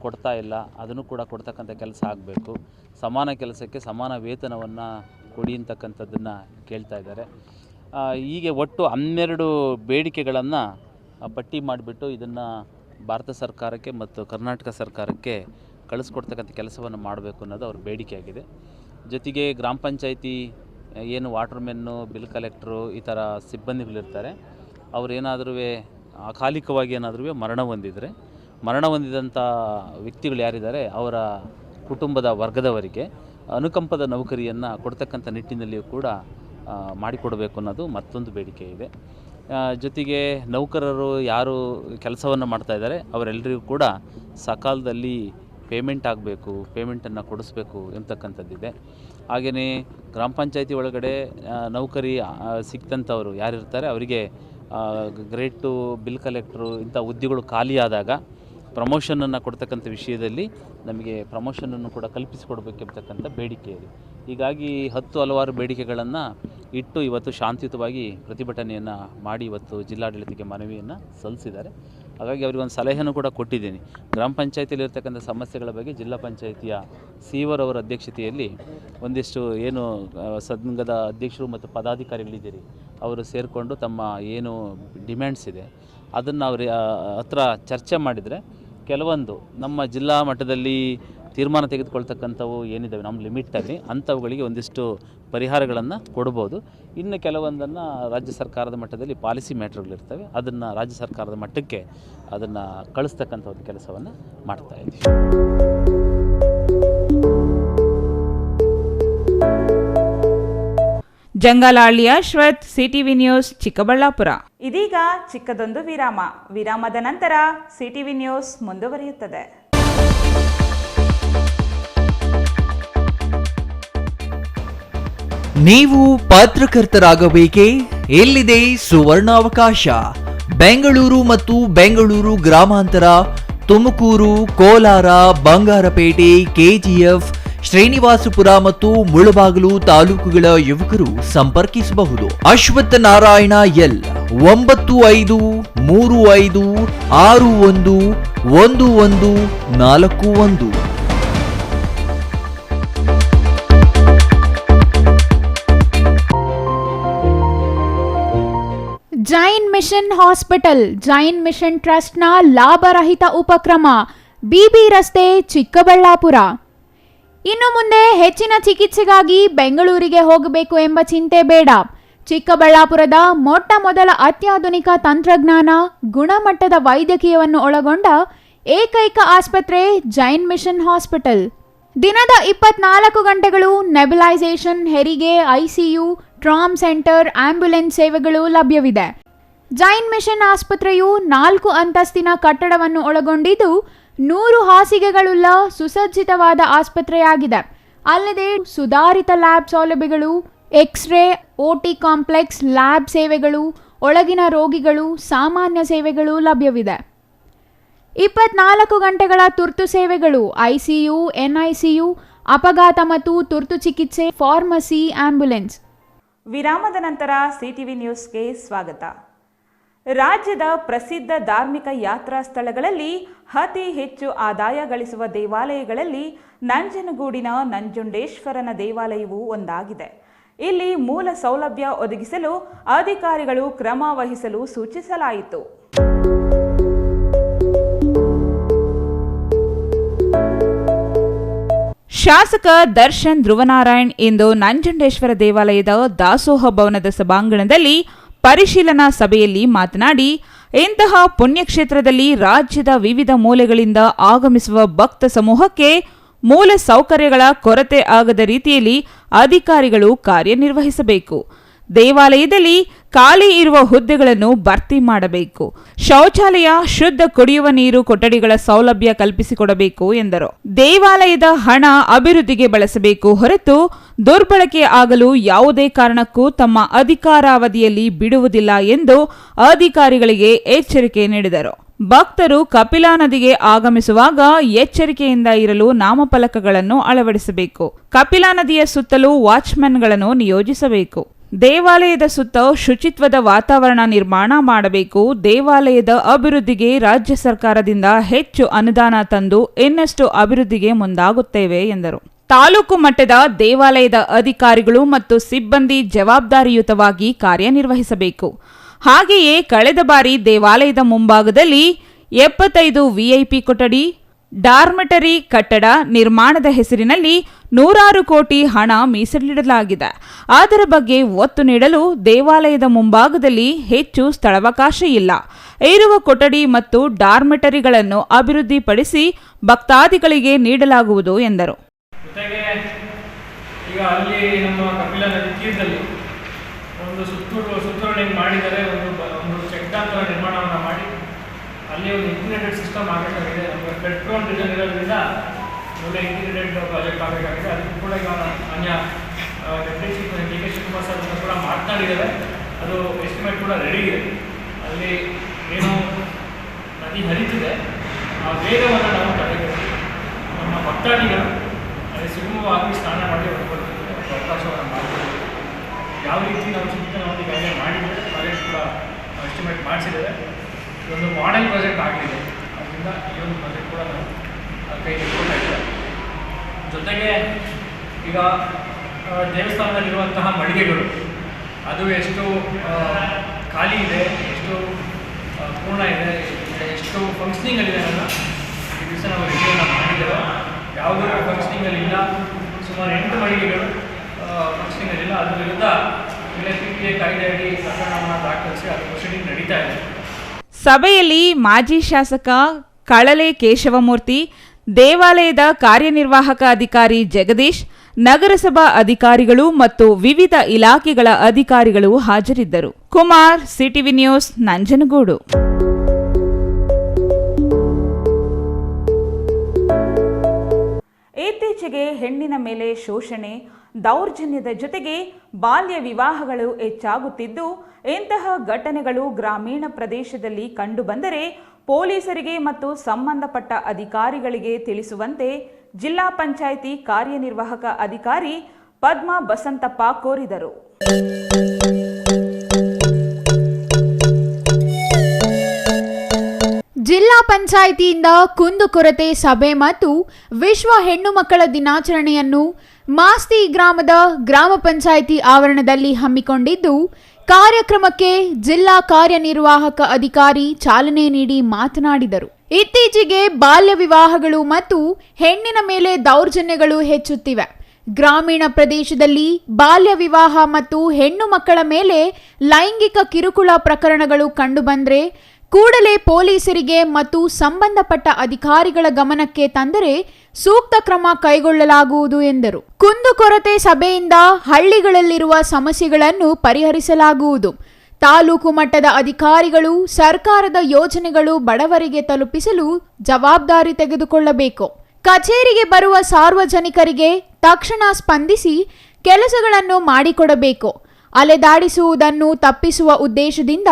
ಕೊಡ್ತಾ ಇಲ್ಲ, ಅದನ್ನು ಕೂಡ ಕೊಡ್ತಕ್ಕಂಥ ಕೆಲಸ ಆಗಬೇಕು. ಸಮಾನ ಕೆಲಸಕ್ಕೆ ಸಮಾನ ವೇತನವನ್ನು ಕೊಡಿ ಅಂತಕ್ಕಂಥದ್ದನ್ನು ಕೇಳ್ತಾ ಇದ್ದಾರೆ. ಹೀಗೆ ಒಟ್ಟು 12 ಬೇಡಿಕೆಗಳನ್ನು ಪಟ್ಟಿ ಮಾಡಿಬಿಟ್ಟು ಇದನ್ನು ಭಾರತ ಸರ್ಕಾರಕ್ಕೆ ಮತ್ತು ಕರ್ನಾಟಕ ಸರ್ಕಾರಕ್ಕೆ ಕಳಿಸ್ಕೊಡ್ತಕ್ಕಂಥ ಕೆಲಸವನ್ನು ಮಾಡಬೇಕು ಅನ್ನೋದು ಅವ್ರ ಬೇಡಿಕೆಯಾಗಿದೆ. ಜೊತೆಗೆ ಗ್ರಾಮ ಪಂಚಾಯಿತಿ ಏನು ವಾಟರ್ಮೆನ್ನು, ಬಿಲ್ ಕಲೆಕ್ಟ್ರು ಈ ಥರ ಸಿಬ್ಬಂದಿಗಳಿರ್ತಾರೆ, ಅವರೇನಾದರೂ ಅಕಾಲಿಕವಾಗಿ ಏನಾದರೂ ಮರಣ ಹೊಂದಿದಂಥ ವ್ಯಕ್ತಿಗಳು ಯಾರಿದ್ದಾರೆ ಅವರ ಕುಟುಂಬದ ವರ್ಗದವರಿಗೆ ಅನುಕಂಪದ ನೌಕರಿಯನ್ನು ಕೊಡ್ತಕ್ಕಂಥ ನಿಟ್ಟಿನಲ್ಲಿಯೂ ಕೂಡ ಮಾಡಿಕೊಡಬೇಕು ಅನ್ನೋದು ಮತ್ತೊಂದು ಬೇಡಿಕೆ ಇದೆ. ಜೊತೆಗೆ ನೌಕರರು ಯಾರು ಕೆಲಸವನ್ನು ಮಾಡ್ತಾಯಿದ್ದಾರೆ ಅವರೆಲ್ಲರಿಗೂ ಕೂಡ ಸಕಾಲದಲ್ಲಿ ಪೇಮೆಂಟ್ ಆಗಬೇಕು, ಪೇಮೆಂಟನ್ನು ಕೊಡಿಸ್ಬೇಕು ಎಂತಕ್ಕಂಥದ್ದಿದೆ. ಹಾಗೆಯೇ ಗ್ರಾಮ ಪಂಚಾಯಿತಿ ಒಳಗಡೆ ನೌಕರಿ ಸಿಕ್ತಂಥವರು ಯಾರಿರ್ತಾರೆ ಅವರಿಗೆ ಗ್ರೇಡ್ 2 ಬಿಲ್ ಕಲೆಕ್ಟ್ರು ಇಂಥ ಹುದ್ದೆಗಳು ಖಾಲಿಯಾದಾಗ ಪ್ರಮೋಷನನ್ನು ಕೊಡ್ತಕ್ಕಂಥ ವಿಷಯದಲ್ಲಿ ನಮಗೆ ಪ್ರಮೋಷನನ್ನು ಕೂಡ ಕಲ್ಪಿಸಿಕೊಡ್ಬೇಕೆಂಬತಕ್ಕಂಥ ಬೇಡಿಕೆ ಇದೆ. ಹೀಗಾಗಿ ಹಲವಾರು ಬೇಡಿಕೆಗಳನ್ನು ಇಟ್ಟು ಇವತ್ತು ಶಾಂತಿಯುತವಾಗಿ ಪ್ರತಿಭಟನೆಯನ್ನು ಮಾಡಿ ಇವತ್ತು ಜಿಲ್ಲಾಡಳಿತಕ್ಕೆ ಮನವಿಯನ್ನು ಸಲ್ಲಿಸಿದ್ದಾರೆ. ಹಾಗಾಗಿ ಅವರಿಗೊಂದು ಸಲಹೆಯನ್ನು ಕೂಡ ಕೊಟ್ಟಿದ್ದೀನಿ. ಗ್ರಾಮ ಪಂಚಾಯಿತಿಯಲ್ಲಿರ್ತಕ್ಕಂಥ ಸಮಸ್ಯೆಗಳ ಬಗ್ಗೆ ಜಿಲ್ಲಾ ಪಂಚಾಯಿತಿಯ COರ್ ಅವರ ಅಧ್ಯಕ್ಷತೆಯಲ್ಲಿ ಒಂದಿಷ್ಟು ಏನು ಸಂಘದ ಅಧ್ಯಕ್ಷರು ಮತ್ತು ಪದಾಧಿಕಾರಿಗಳಿದ್ದೀರಿ ಅವರು ಸೇರಿಕೊಂಡು ತಮ್ಮ ಏನು ಡಿಮ್ಯಾಂಡ್ಸ್ ಇದೆ ಅದನ್ನು ಅವ್ರ ಹತ್ರ ಚರ್ಚೆ ಮಾಡಿದರೆ ಕೆಲವೊಂದು ನಮ್ಮ ಜಿಲ್ಲಾ ಮಟ್ಟದಲ್ಲಿ ತೀರ್ಮಾನ ತೆಗೆದುಕೊಳ್ತಕ್ಕಂಥವು ಏನಿದ್ದಾವೆ ನಮ್ಮ ಲಿಮಿಟಲ್ಲಿ ಅಂಥವುಗಳಿಗೆ ಒಂದಿಷ್ಟು ಪರಿಹಾರಗಳನ್ನು ಕೊಡ್ಬೋದು. ಇನ್ನು ಕೆಲವೊಂದನ್ನು ರಾಜ್ಯ ಸರ್ಕಾರದ ಮಟ್ಟದಲ್ಲಿ ಪಾಲಿಸಿ ಮ್ಯಾಟ್ರ್ಗಳಿರ್ತವೆ, ಅದನ್ನು ರಾಜ್ಯ ಸರ್ಕಾರದ ಮಟ್ಟಕ್ಕೆ ಅದನ್ನು ಕಳಿಸ್ತಕ್ಕಂಥ ಒಂದು ಕೆಲಸವನ್ನು ಮಾಡ್ತಾಯಿದ್ದೀವಿ. Jangalahalli Ashwath, CTV news, Chikkaballapur. ಇದೀಗ ಚಿಕ್ಕದೊಂದು ವಿರಾಮ. ವಿರಾಮದ ನಂತರ ಸಿಟಿವಿ ನ್ಯೂಸ್ ಮುಂದುವರಿಯುತ್ತದೆ. ನೀವು ಪತ್ರಕರ್ತರಾಗಬೇಕೇ? ಎಲ್ಲಿದೆ ಸುವರ್ಣಾವಕಾಶ. ಬೆಂಗಳೂರು ಮತ್ತು ಬೆಂಗಳೂರು ಗ್ರಾಮಾಂತರ, ತುಮಕೂರು, ಕೋಲಾರ, ಬಂಗಾರಪೇಟೆ, ಕೆಜಿಎಫ್, ಶ್ರೀನಿವಾಸಪುರ ಮತ್ತು ಮುಳಬಾಗಿಲು ತಾಲೂಕುಗಳ ಯುವಕರು ಸಂಪರ್ಕಿಸಬಹುದು. Ashwatha Narayana L 9535611141. Jain mission hospital, Jain mission ಟ್ರಸ್ಟ್ನ ಲಾಭರಹಿತ ಉಪಕ್ರಮ, ಬಿಬಿ ರಸ್ತೆ, ಚಿಕ್ಕಬಳ್ಳಾಪುರ. ಇನ್ನು ಮುಂದೆ ಹೆಚ್ಚಿನ ಚಿಕಿತ್ಸೆಗಾಗಿ ಬೆಂಗಳೂರಿಗೆ ಹೋಗಬೇಕು ಎಂಬ ಚಿಂತೆ ಬೇಡ. ಚಿಕ್ಕಬಳ್ಳಾಪುರದ ಮೊಟ್ಟ ಮೊದಲ ಅತ್ಯಾಧುನಿಕ ತಂತ್ರಜ್ಞಾನ, ಗುಣಮಟ್ಟದ ವೈದ್ಯಕೀಯವನ್ನು ಒಳಗೊಂಡ ಏಕೈಕ ಆಸ್ಪತ್ರೆ ಜೈನ್ ಮಿಷನ್ ಹಾಸ್ಪಿಟಲ್. ದಿನದ 24 ಗಂಟೆಗಳು ನೆಬುಲೈಸೇಷನ್, ಹೆರಿಗೆ, ಐಸಿಯು, ಟ್ರಾಮ್ ಸೆಂಟರ್, ಆಂಬ್ಯುಲೆನ್ಸ್ ಸೇವೆಗಳು ಲಭ್ಯವಿದೆ. ಜೈನ್ ಮಿಷನ್ ಆಸ್ಪತ್ರೆಯು 4 ಅಂತಸ್ತಿನ ಕಟ್ಟಡವನ್ನು ಒಳಗೊಂಡಿದ್ದು 100 ಹಾಸಿಗೆಗಳುಳ್ಳ ಸುಸಜ್ಜಿತವಾದ ಆಸ್ಪತ್ರೆಯಾಗಿದೆ. ಅಲ್ಲದೆ ಸುಧಾರಿತ ಲ್ಯಾಬ್ ಸೌಲಭ್ಯಗಳು, ಎಕ್ಸ್ರೇ, ಓಟಿ ಕಾಂಪ್ಲೆಕ್ಸ್, ಲ್ಯಾಬ್ ಸೇವೆಗಳು, ಒಳಗಿನ ರೋಗಿಗಳು, ಸಾಮಾನ್ಯ ಸೇವೆಗಳು ಲಭ್ಯವಿದೆ. 24 ಗಂಟೆಗಳ ತುರ್ತು ಸೇವೆಗಳು, ಐಸಿಯು, ಎನ್ಐಸಿಯು, ಅಪಘಾತ ಮತ್ತು ತುರ್ತು ಚಿಕಿತ್ಸೆ, ಫಾರ್ಮಸಿ, ಆಂಬ್ಯುಲೆನ್ಸ್. ವಿರಾಮದ ನಂತರ ಸಿಟಿವಿ ನ್ಯೂಸ್ಗೆ ಸ್ವಾಗತ. ರಾಜ್ಯದ ಪ್ರಸಿದ್ಧ ಧಾರ್ಮಿಕ ಯಾತ್ರಾ ಸ್ಥಳಗಳಲ್ಲಿ ಅತಿ ಹೆಚ್ಚು ಆದಾಯ ಗಳಿಸುವ ದೇವಾಲಯಗಳಲ್ಲಿ ನಂಜನಗೂಡಿನ ನಂಜುಂಡೇಶ್ವರನ ದೇವಾಲಯವು ಒಂದಾಗಿದೆ. ಇಲ್ಲಿ ಮೂಲ ಸೌಲಭ್ಯ ಒದಗಿಸಲು ಅಧಿಕಾರಿಗಳು ಕ್ರಮ ವಹಿಸಲು ಸೂಚಿಸಲಾಯಿತು. ಶಾಸಕ ದರ್ಶನ್ ಧ್ರುವನಾರಾಯಣ್ ಇಂದು ನಂಜುಂಡೇಶ್ವರ ದೇವಾಲಯದ ದಾಸೋಹ ಭವನದ ಸಭಾಂಗಣದಲ್ಲಿ ಪರಿಶೀಲನಾ ಸಭೆಯಲ್ಲಿ ಮಾತನಾಡಿ, ಇಂತಹ ಪುಣ್ಯಕ್ಷೇತ್ರದಲ್ಲಿ ರಾಜ್ಯದ ವಿವಿಧ ಮೂಲೆಗಳಿಂದ ಆಗಮಿಸುವ ಭಕ್ತ ಸಮೂಹಕ್ಕೆ ಮೂಲ ಸೌಕರ್ಯಗಳ ಕೊರತೆ ಆಗದ ರೀತಿಯಲ್ಲಿ ಅಧಿಕಾರಿಗಳು ಕಾರ್ಯನಿರ್ವಹಿಸಬೇಕು. ದೇವಾಲಯದಲ್ಲಿ ಖಾಲಿ ಇರುವ ಹುದ್ದೆಗಳನ್ನು ಭರ್ತಿ ಮಾಡಬೇಕು. ಶೌಚಾಲಯ, ಶುದ್ಧ ಕುಡಿಯುವ ನೀರು ಕೊಠಡಿಗಳ ಸೌಲಭ್ಯ ಕಲ್ಪಿಸಿಕೊಡಬೇಕು ಎಂದರು. ದೇವಾಲಯದ ಹಣ ಅಭಿವೃದ್ಧಿಗೆ ಬಳಸಬೇಕು ಹೊರತು ದುರ್ಬಳಕೆ ಆಗಲು ಯಾವುದೇ ಕಾರಣಕ್ಕೂ ತಮ್ಮ ಅಧಿಕಾರಾವಧಿಯಲ್ಲಿ ಬಿಡುವುದಿಲ್ಲ ಎಂದು ಅಧಿಕಾರಿಗಳಿಗೆ ಎಚ್ಚರಿಕೆ ನೀಡಿದರು. ಭಕ್ತರು ಕಪಿಲಾ ನದಿಗೆ ಆಗಮಿಸುವಾಗ ಎಚ್ಚರಿಕೆಯಿಂದ ಇರಲು ನಾಮಫಲಕಗಳನ್ನು ಅಳವಡಿಸಬೇಕು. ಕಪಿಲಾ ನದಿಯ ಸುತ್ತಲೂ ವಾಚ್ಮನ್ಗಳನ್ನು ನಿಯೋಜಿಸಬೇಕು. ದೇವಾಲಯದ ಸುತ್ತ ಶುಚಿತ್ವದ ವಾತಾವರಣ ನಿರ್ಮಾಣ ಮಾಡಬೇಕು. ದೇವಾಲಯದ ಅಭಿವೃದ್ಧಿಗೆ ರಾಜ್ಯ ಸರ್ಕಾರದಿಂದ ಹೆಚ್ಚು ಅನುದಾನ ತಂದು ಇನ್ನಷ್ಟು ಅಭಿವೃದ್ಧಿಗೆ ಮುಂದಾಗುತ್ತೇವೆ ಎಂದರು. ತಾಲೂಕು ಮಟ್ಟದ ದೇವಾಲಯದ ಅಧಿಕಾರಿಗಳು ಮತ್ತು ಸಿಬ್ಬಂದಿ ಜವಾಬ್ದಾರಿಯುತವಾಗಿ ಕಾರ್ಯನಿರ್ವಹಿಸಬೇಕು. ಹಾಗೆಯೇ ಕಳೆದ ಬಾರಿ ದೇವಾಲಯದ ಮುಂಭಾಗದಲ್ಲಿ 75 ವಿಐಪಿ ಕೊಠಡಿ, ಡಾರ್ಮೆಟರಿ ಕಟ್ಟಡ ನಿರ್ಮಾಣದ ಹೆಸರಿನಲ್ಲಿ 100 ಕೋಟಿ ಹಣ ಮೀಸಲಿಡಲಾಗಿದೆ. ಅದರ ಬಗ್ಗೆ ಒತ್ತು ನೀಡಲು ದೇವಾಲಯದ ಮುಂಭಾಗದಲ್ಲಿ ಹೆಚ್ಚು ಸ್ಥಳಾವಕಾಶ ಇಲ್ಲ. ಇರುವ ಕೊಠಡಿ ಮತ್ತು ಡಾರ್ಮೆಟರಿಗಳನ್ನು ಅಭಿವೃದ್ಧಿಪಡಿಸಿ ಭಕ್ತಾದಿಗಳಿಗೆ ನೀಡಲಾಗುವುದು ಎಂದರು. ಜೊತೆಗೆ ಈಗ ಅಲ್ಲಿ ನಮ್ಮ ಕಪಿಲಾ ನದಿ ತೀರದಲ್ಲಿ ಒಂದು ಸುತ್ತುವಳಿ ಮಾಡಿದರೆ, ಒಂದು ಚೆಕ್ ಡ್ಯಾಮ್ ಥರ ನಿರ್ಮಾಣವನ್ನು ಮಾಡಿ ಅಲ್ಲಿ ಒಂದು ಇಂಟಿಗ್ರೇಟೆಡ್ ಸಿಸ್ಟಮ್ ಆಗಬೇಕಾಗಿದೆ. ನಮಗೆ ಪೆಟ್ರೋಲ್ ಡೀಸೆಲ್ ಇರೋದ್ರಿಂದ ಒಳ್ಳೆ ಇಂಟಿಗ್ರೇಟೆಡ್ ಪ್ರಾಜೆಕ್ಟ್ ಆಗಬೇಕಾಗಿದೆ. ಅದಕ್ಕೂ ಕೂಡ ಈಗ ಮಾನ್ಯ deputy chief D K Shivakumar sir ಕೂಡ ಮಾತನಾಡಿದ್ದಾರೆ. ಅದು ಎಸ್ಟಿಮೇಟ್ ಕೂಡ ರೆಡಿ ಇದೆ. ಅಲ್ಲಿ ಏನು ನದಿ ಹರಿತಿದೆ ಆ ವೇಗವನ್ನು ನಾವು ತಡೆಗಟ್ಟಿ ನಮ್ಮ ಭಕ್ತಾದಿಗಳು ಅಲ್ಲಿ ಸುಗಮವಾಗಿ ಸ್ನಾನ ಮಾಡಿ ಹೊರಬರೋದಕ್ಕೆ ಅವಕಾಶವನ್ನು ಮಾಡ್ತೀವಿ. ಯಾವ ರೀತಿ ನಾವು ಚಿಂತನೆಯನ್ನು ಈಗಾಗಲೇ ಮಾಡಿದರೆ ಪ್ರಾಜೆಕ್ಟ್ ಕೂಡ ಎಸ್ಟಿಮೇಟ್ ಮಾಡಿಸಿದ್ದೇವೆ. ಇದೊಂದು ಮಾಡೆಲ್ ಪ್ರಾಜೆಕ್ಟ್ ಆಗಲಿದೆ. ಅದರಿಂದ ಈ ಒಂದು ಪ್ರಾಜೆಕ್ಟ್ ಕೂಡ ನಾವು ಕೈ ಇಟ್ಕೊಳ್ತಾ. ಜೊತೆಗೆ ಈಗ ದೇವಸ್ಥಾನದಲ್ಲಿರುವಂತಹ ಮಳಿಗೆಗಳು ಅದು ಎಷ್ಟು ಖಾಲಿ ಇದೆ, ಎಷ್ಟು ಪೂರ್ಣ ಇದೆ, ಎಷ್ಟು ಫಂಕ್ಷನಿಂಗಲ್ಲಿದೆ ಅನ್ನೋದನ್ನ ಈ ದಿವಸ ನಾವು ರಿವ್ಯೂವನ್ನು ಮಾಡಿದ್ದೇವೆ. ಯಾವುದೂ ಫಂಕ್ಷನಿಂಗಲ್ಲಿ ಇಲ್ಲ. ಸುಮಾರು 8 ಮಳಿಗೆಗಳು ಫಂಕ್ಷನಿಂಗಲ್ಲಿಲ್ಲ. ಅದ್ರ ವಿರುದ್ಧ PPA ಕಾಯ್ದೆಯಡಿ ಪ್ರಕರಣವನ್ನು ದಾಖಲಿಸಿ ಅದು ಪ್ರೊಸೀಡಿಂಗ್ ನಡೀತಾ ಇದೆ. ಸಭೆಯಲ್ಲಿ ಮಾಜಿ ಶಾಸಕ ಕಳಲೆ ಕೇಶವಮೂರ್ತಿ, ದೇವಾಲಯದ ಕಾರ್ಯನಿರ್ವಾಹಕ ಅಧಿಕಾರಿ ಜಗದೀಶ್, ನಗರಸಭಾ ಅಧಿಕಾರಿಗಳು ಮತ್ತು ವಿವಿಧ ಇಲಾಖೆಗಳ ಅಧಿಕಾರಿಗಳು ಹಾಜರಿದ್ದರು. Kumar, CTV news, Nanjangud. ಇತ್ತೀಚೆಗೆ ಹೆಣ್ಣಿನ ಮೇಲೆ ಶೋಷಣೆ, ದೌರ್ಜನ್ಯದ ಜೊತೆಗೆ ಬಾಲ್ಯ ವಿವಾಹಗಳು ಹೆಚ್ಚಾಗುತ್ತಿದ್ದು, ಇಂತಹ ಘಟನೆಗಳು ಗ್ರಾಮೀಣ ಪ್ರದೇಶದಲ್ಲಿ ಕಂಡುಬಂದರೆ ಪೊಲೀಸರಿಗೆ ಮತ್ತು ಸಂಬಂಧಪಟ್ಟ ಅಧಿಕಾರಿಗಳಿಗೆ ತಿಳಿಸುವಂತೆ ಜಿಲ್ಲಾ ಪಂಚಾಯಿತಿ ಕಾರ್ಯನಿರ್ವಾಹಕ ಅಧಿಕಾರಿ ಪದ್ಮಾ ಬಸಂತಪ್ಪ ಕೋರಿದರು. ಜಿಲ್ಲಾ ಪಂಚಾಯಿತಿಯಿಂದ ಕುಂದುಕೊರತೆ ಸಭೆ ಮತ್ತು ವಿಶ್ವ ಹೆಣ್ಣು ಮಕ್ಕಳ ದಿನಾಚರಣೆಯನ್ನು ಮಾಸ್ತಿ ಗ್ರಾಮದ ಗ್ರಾಮ ಪಂಚಾಯಿತಿ ಆವರಣದಲ್ಲಿ ಹಮ್ಮಿಕೊಂಡಿದ್ದು, ಕಾರ್ಯಕ್ರಮಕ್ಕೆ ಜಿಲ್ಲಾ ಕಾರ್ಯನಿರ್ವಾಹಕ ಅಧಿಕಾರಿ ಚಾಲನೆ ನೀಡಿ ಮಾತನಾಡಿದರು. ಇತ್ತೀಚೆಗೆ ಬಾಲ್ಯ ವಿವಾಹಗಳು ಮತ್ತು ಹೆಣ್ಣಿನ ಮೇಲೆ ದೌರ್ಜನ್ಯಗಳು ಹೆಚ್ಚುತ್ತಿವೆ. ಗ್ರಾಮೀಣ ಪ್ರದೇಶದಲ್ಲಿ ಬಾಲ್ಯ ವಿವಾಹ ಮತ್ತು ಹೆಣ್ಣು ಮಕ್ಕಳ ಮೇಲೆ ಲೈಂಗಿಕ ಕಿರುಕುಳ ಪ್ರಕರಣಗಳು ಕಂಡುಬಂದರೆ ಕೂಡಲೇ ಪೊಲೀಸರಿಗೆ ಮತ್ತು ಸಂಬಂಧಪಟ್ಟ ಅಧಿಕಾರಿಗಳ ಗಮನಕ್ಕೆ ತಂದರೆ ಸೂಕ್ತ ಕ್ರಮ ಕೈಗೊಳ್ಳಲಾಗುವುದು ಎಂದರು. ಕುಂದುಕೊರತೆ ಸಭೆಯಿಂದ ಹಳ್ಳಿಗಳಲ್ಲಿರುವ ಸಮಸ್ಯೆಗಳನ್ನು ಪರಿಹರಿಸಲಾಗುವುದು. ತಾಲೂಕು ಮಟ್ಟದ ಅಧಿಕಾರಿಗಳು ಸರ್ಕಾರದ ಯೋಜನೆಗಳು ಬಡವರಿಗೆ ತಲುಪಿಸಲು ಜವಾಬ್ದಾರಿ ತೆಗೆದುಕೊಳ್ಳಬೇಕು. ಕಚೇರಿಗೆ ಬರುವ ಸಾರ್ವಜನಿಕರಿಗೆ ತಕ್ಷಣ ಸ್ಪಂದಿಸಿ ಕೆಲಸಗಳನ್ನು ಮಾಡಿಕೊಡಬೇಕು. ಅಲೆದಾಡಿಸುವುದನ್ನು ತಪ್ಪಿಸುವ ಉದ್ದೇಶದಿಂದ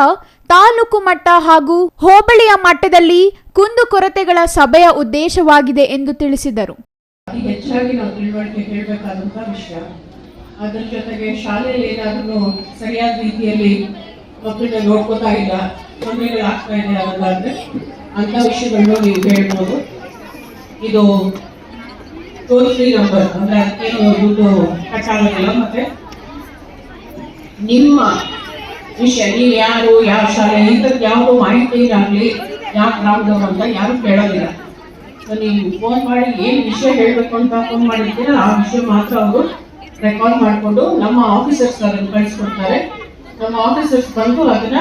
ತಾಲೂಕು ಮಟ್ಟ ಹಾಗೂ ಹೋಬಳಿಯ ಮಟ್ಟದಲ್ಲಿ ಕುಂದುಕೊರತೆಗಳ ಸಭೆಯ ಉದ್ದೇಶವಾಗಿದೆ ಎಂದು ತಿಳಿಸಿದರು. ಅತಿ ಹೆಚ್ಚಾಗಿ ನಾವು ತಿಳುವಳಿಕೆ ಹೇಳಬೇಕಾದಂತಹ ವಿಷಯ. ಅದರ ಜೊತೆಗೆ ಶಾಲೆಯಲ್ಲಿ ಏನಾದರೂ ಸರಿಯಾದ ರೀತಿಯಲ್ಲಿ ಮಕ್ಕಳನ್ನ ನೋಡ್ಕೋತಾ ಇಲ್ಲ, ತೊಂದರೆಗಳಾಗ್ತಾ ಇದೆ ಅನ್ನೋದಾದ್ರೆ ಅಂಥ ವಿಷಯಗಳನ್ನು ನೀವು ಹೇಳ್ಬೋದು. ಇದು ಟೋಲ್ ಫ್ರೀ ನಂಬರ್, ಅಂದರೆ ಅದಕ್ಕೇನು ದುಡ್ಡು ಕಟ್ಟಾಗೋದಿಲ್ಲ. ಮತ್ತೆ ನಿಮ್ಮ ವಿಷಯ, ನೀವು ಯಾರು, ಯಾವ ಶಾಲೆ, ಇಂಥದ್ದು ಯಾವುದೋ ಮಾಹಿತಿ ಆಗಲಿ, ಯಾವ ಗ್ರಾಮದವರು ಅಂತ ಯಾರು ಕೇಳೋದಿಲ್ಲ. ಸೊ ನೀವು ಫೋನ್ ಮಾಡಿ ಏನು ವಿಷಯ ಹೇಳಬೇಕು ಅಂತ ಫೋನ್ ಮಾಡಿರ್ತೀರ, ಆ ವಿಷಯ ಮಾತ್ರ ಅವರು ರೆಕಾರ್ಡ್ ಮಾಡಿಕೊಂಡು ನಮ್ಮ ಆಫೀಸರ್ಸ್ ಅದನ್ನು ಕಳಿಸ್ಕೊಡ್ತಾರೆ. ನಮ್ಮ ಆಫೀಸರ್ಸ್ ಬಂದು ಅದನ್ನು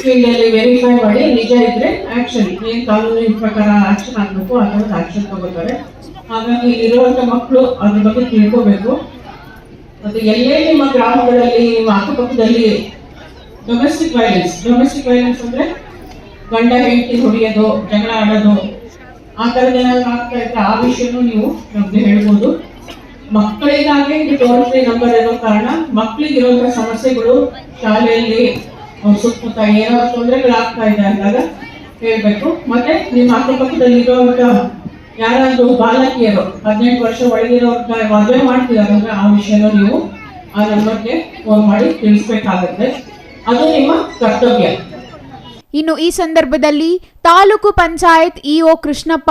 ಫೀಲ್ಡಲ್ಲಿ ವೆರಿಫೈ ಮಾಡಿ ನಿಜ ಇದ್ದರೆ ಆ್ಯಕ್ಷನ್, ಏನು ಕಾನೂನಿನ ಪ್ರಕಾರ ಆ್ಯಕ್ಷನ್ ಆಗಬೇಕು ಆ ಥರದ ಆ್ಯಕ್ಷನ್ ತಗೋತಾರೆ. ಹಾಗಾಗಿ ಇರುವಂಥ ಮಕ್ಕಳು ಅದ್ರ ಬಗ್ಗೆ ತಿಳ್ಕೋಬೇಕು. ಮತ್ತು ಎಲ್ಲೇ ನಿಮ್ಮ ಗ್ರಾಮಗಳಲ್ಲಿ, ನಿಮ್ಮ ಅಕ್ಕಪಕ್ಕದಲ್ಲಿ ಡೊಮೆಸ್ಟಿಕ್ ವೈಲೆನ್ಸ್ ಅಂದರೆ ಗಂಡ ಹೆಂಡತಿ ಹೊಡೆಯೋದು, ಜಗಳ ಆಡೋದು, ಆ ಥರದ್ದು ಏನಾದ್ರು ಆಗ್ತಾ ಇದ್ರೆ ಆ ವಿಷಯನೂ ನೀವು ನಮಗೆ ಹೇಳ್ಬೋದು. ಮಕ್ಕಳಿಗಾಗಿ ಇದು ಟೋಲ್ ಫ್ರೀ ನಂಬರ್ ಇರೋ ಕಾರಣ ಮಕ್ಕಳಿಗಿರುವಂಥ ಸಮಸ್ಯೆಗಳು ಶಾಲೆಯಲ್ಲಿ ಅವ್ರ ಸುತ್ತಮುತ್ತ ಏನಾದ್ರು ತೊಂದರೆಗಳಾಗ್ತಾ ಇದೆ ಅಂದಾಗ ಹೇಳಬೇಕು. ಮತ್ತು ನಿಮ್ಮ ಅಕ್ಕಪಕ್ಕದಲ್ಲಿರುವಂಥ ಯಾರಾದರೂ ಬಾಲಕಿಯರು 18 ವರ್ಷ ಒಳಗಿರೋರ್ನ ಮದುವೆ ಮಾಡ್ತಿದ್ದಾರೆ ಅಂದರೆ ಆ ವಿಷಯನೂ ನೀವು ಆ ನಂಬರ್ಗೆ ಫೋನ್ ಮಾಡಿ ತಿಳಿಸ್ಬೇಕಾಗುತ್ತೆ. ಅದು ನಿಮ್ಮ ಕರ್ತವ್ಯ. ಇನ್ನು ಈ ಸಂದರ್ಭದಲ್ಲಿ taluk panchayat EO Krishnappa,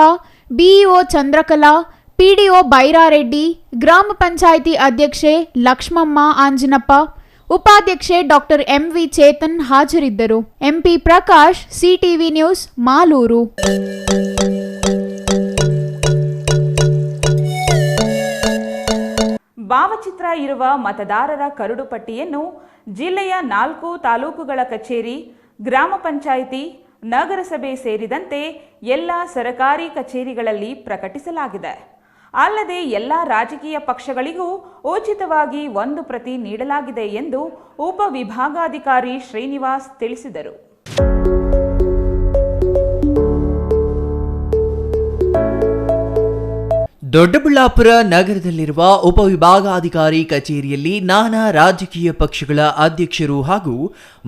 BEO Chandrakala, PDO Byrareddy, ಗ್ರಾಮ ಪಂಚಾಯಿತಿ ಅಧ್ಯಕ್ಷೆ ಲಕ್ಷ್ಮಮ್ಮ ಆಂಜನಪ್ಪ, ಉಪಾಧ್ಯಕ್ಷೆ ಡಾಕ್ಟರ್ ಎಂವಿ ಚೇತನ್ ಹಾಜರಿದ್ದರು. MP Prakash, CTV news, Malur. ಭಾವಚಿತ್ರ ಇರುವ ಮತದಾರರ ಕರಡು ಪಟ್ಟಿಯನ್ನು ಜಿಲ್ಲೆಯ 4 ತಾಲೂಕುಗಳ ಕಚೇರಿ, ಗ್ರಾಮ ಪಂಚಾಯಿತಿ, ನಗರಸಭೆ ಸೇರಿದಂತೆ ಎಲ್ಲ ಸರ್ಕಾರಿ ಕಚೇರಿಗಳಲ್ಲಿ ಪ್ರಕಟಿಸಲಾಗಿದೆ. ಅಲ್ಲದೆ ಎಲ್ಲ ರಾಜಕೀಯ ಪಕ್ಷಗಳಿಗೂ ಉಚಿತವಾಗಿ 1 ಪ್ರತಿ ನೀಡಲಾಗಿದೆ ಎಂದು ಉಪವಿಭಾಗಾಧಿಕಾರಿ ಶ್ರೀನಿವಾಸ್ ತಿಳಿಸಿದರು. ದೊಡ್ಡಬಳ್ಳಾಪುರ ನಗರದಲ್ಲಿರುವ ಉಪವಿಭಾಗಾಧಿಕಾರಿ ಕಚೇರಿಯಲ್ಲಿ ನಾನಾ ರಾಜಕೀಯ ಪಕ್ಷಗಳ ಅಧ್ಯಕ್ಷರು ಹಾಗೂ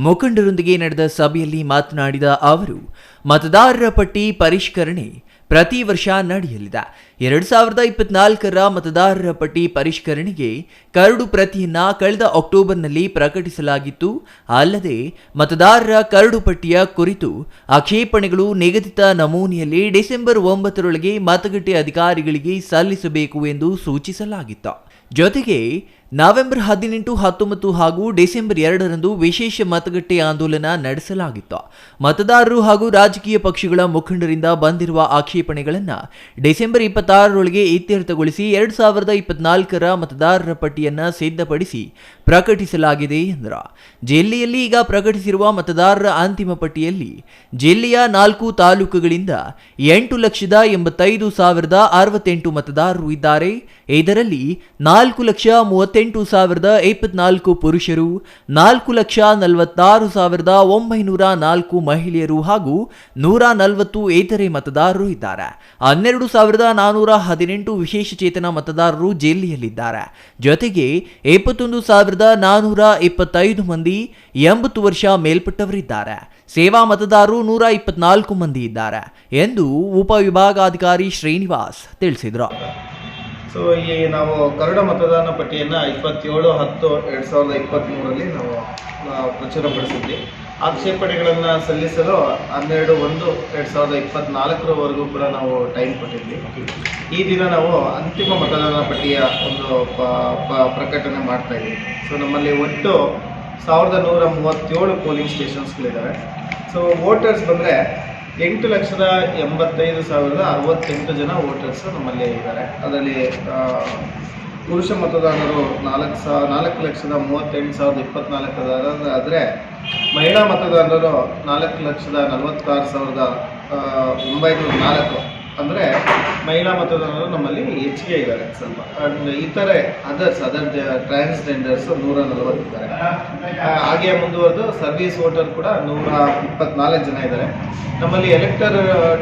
ಮುಖಂಡರೊಂದಿಗೆ ನಡೆದ ಸಭೆಯಲ್ಲಿ ಮಾತನಾಡಿದ ಅವರು, ಮತದಾರರ ಪಟ್ಟಿ ಪರಿಷ್ಕರಣೆ ಪ್ರತಿ ವರ್ಷ ನಡೆಯಲಿದೆ. 2024ರ ಮತದಾರರ ಪಟ್ಟಿ ಪರಿಷ್ಕರಣೆಗೆ ಕರಡು ಪ್ರತಿಯನ್ನ ಕಳೆದ ಅಕ್ಟೋಬರ್ನಲ್ಲಿ ಪ್ರಕಟಿಸಲಾಗಿತ್ತು. ಅಲ್ಲದೆ ಮತದಾರರ ಕರಡು ಪಟ್ಟಿಯ ಕುರಿತು ಆಕ್ಷೇಪಣೆಗಳು ನಿಗದಿತ ನಮೂನೆಯಲ್ಲಿ ಡಿಸೆಂಬರ್ 9ರೊಳಗೆ ಮತಗಟ್ಟೆ ಅಧಿಕಾರಿಗಳಿಗೆ ಸಲ್ಲಿಸಬೇಕು ಎಂದು ಸೂಚಿಸಲಾಗಿತ್ತು. ಜೊತೆಗೆ ನವೆಂಬರ್ 18, 19 ಹಾಗೂ ಡಿಸೆಂಬರ್ 2ರಂದು ವಿಶೇಷ ಮತಗಟ್ಟೆ ಆಂದೋಲನ ನಡೆಸಲಾಗಿತ್ತು. ಮತದಾರರು ಹಾಗೂ ರಾಜಕೀಯ ಪಕ್ಷಗಳ ಮುಖಂಡರಿಂದ ಬಂದಿರುವ ಆಕ್ಷೇಪಣೆಗಳನ್ನು ಡಿಸೆಂಬರ್ 26ರೊಳಗೆ ಇತ್ಯರ್ಥಗೊಳಿಸಿ 2024ರ ಮತದಾರರ ಪಟ್ಟಿಯನ್ನು ಸಿದ್ಧಪಡಿಸಿ ಪ್ರಕಟಿಸಲಾಗಿದೆ ಎಂದರು. ಜಿಲ್ಲೆಯಲ್ಲಿ ಈಗ ಪ್ರಕಟಿಸಿರುವ ಮತದಾರರ ಅಂತಿಮ ಪಟ್ಟಿಯಲ್ಲಿ ಜಿಲ್ಲೆಯ 4 ತಾಲೂಕುಗಳಿಂದ 8,85,068 ಮತದಾರರು ಇದ್ದಾರೆ. ಇದರಲ್ಲಿ 4,38,024 ಪುರುಷರು, 4,46,904 ಮಹಿಳೆಯರು ಹಾಗೂ 140 ಇತರೆ ಮತದಾರರು ಇದ್ದಾರೆ. 12,418 ವಿಶೇಷಚೇತನ ಮತದಾರರು ಜಿಲ್ಲೆಯಲ್ಲಿದ್ದಾರೆ. ಜೊತೆಗೆ 21,425 ಮಂದಿ 80 ವರ್ಷ ಮೇಲ್ಪಟ್ಟವರಿದ್ದಾರೆ. ಸೇವಾ ಮತದಾರರು 124 ಮಂದಿ ಇದ್ದಾರೆ ಎಂದು ಉಪವಿಭಾಗಾಧಿಕಾರಿ ಶ್ರೀನಿವಾಸ್ ತಿಳಿಸಿದರು. ಸೊ ಈ ನಾವು ಕರಡು ಮತದಾನ ಪಟ್ಟಿಯನ್ನು 27/10/2023 ನಾವು ಪ್ರಚುರಪಡಿಸಿದ್ವಿ. ಆಕ್ಷೇಪಣೆಗಳನ್ನು ಸಲ್ಲಿಸಲು 12/1/2024 ಕೂಡ ನಾವು ಟೈಮ್ ಕೊಟ್ಟಿದ್ವಿ. ಈ ದಿನ ನಾವು ಅಂತಿಮ ಮತದಾನ ಪಟ್ಟಿಯ ಒಂದು ಪ್ರಕಟಣೆ ಮಾಡ್ತಾ ಇದ್ದೀವಿ. ಸೊ ನಮ್ಮಲ್ಲಿ ಒಟ್ಟು 1,137 ಪೋಲಿಂಗ್ ಸ್ಟೇಷನ್ಸ್ಗಳಿದ್ದಾವೆ. ಸೊ ವೋಟರ್ಸ್ ಬಂದರೆ 8,85,068 ಜನ ವೋಟರ್ಸ್ ನಮ್ಮಲ್ಲಿ ಇದ್ದಾರೆ. ಅದರಲ್ಲಿ ಪುರುಷ ಮತದಾರರು 4,38,024 ಆದರೆ ಮಹಿಳಾ ಮತದಾರರು 4,46,904 ಅಂದರೆ ಮಹಿಳಾ ಮತದಾರರು ನಮ್ಮಲ್ಲಿ ಹೆಚ್ಚಿಗೆ ಇದ್ದಾರೆ ಸ್ವಲ್ಪ. ಇತರೆ ಅದರ್ ಟ್ರಾನ್ಸ್ಜೆಂಡರ್ಸ್ 140 ಇದ್ದಾರೆ. ಹಾಗೆ ಮುಂದುವರೆದು ಸರ್ವಿಸ್ ವೋಟರ್ ಕೂಡ 124 ಜನ ಇದ್ದಾರೆ. ನಮ್ಮಲ್ಲಿ ಎಲೆಕ್ಟರ್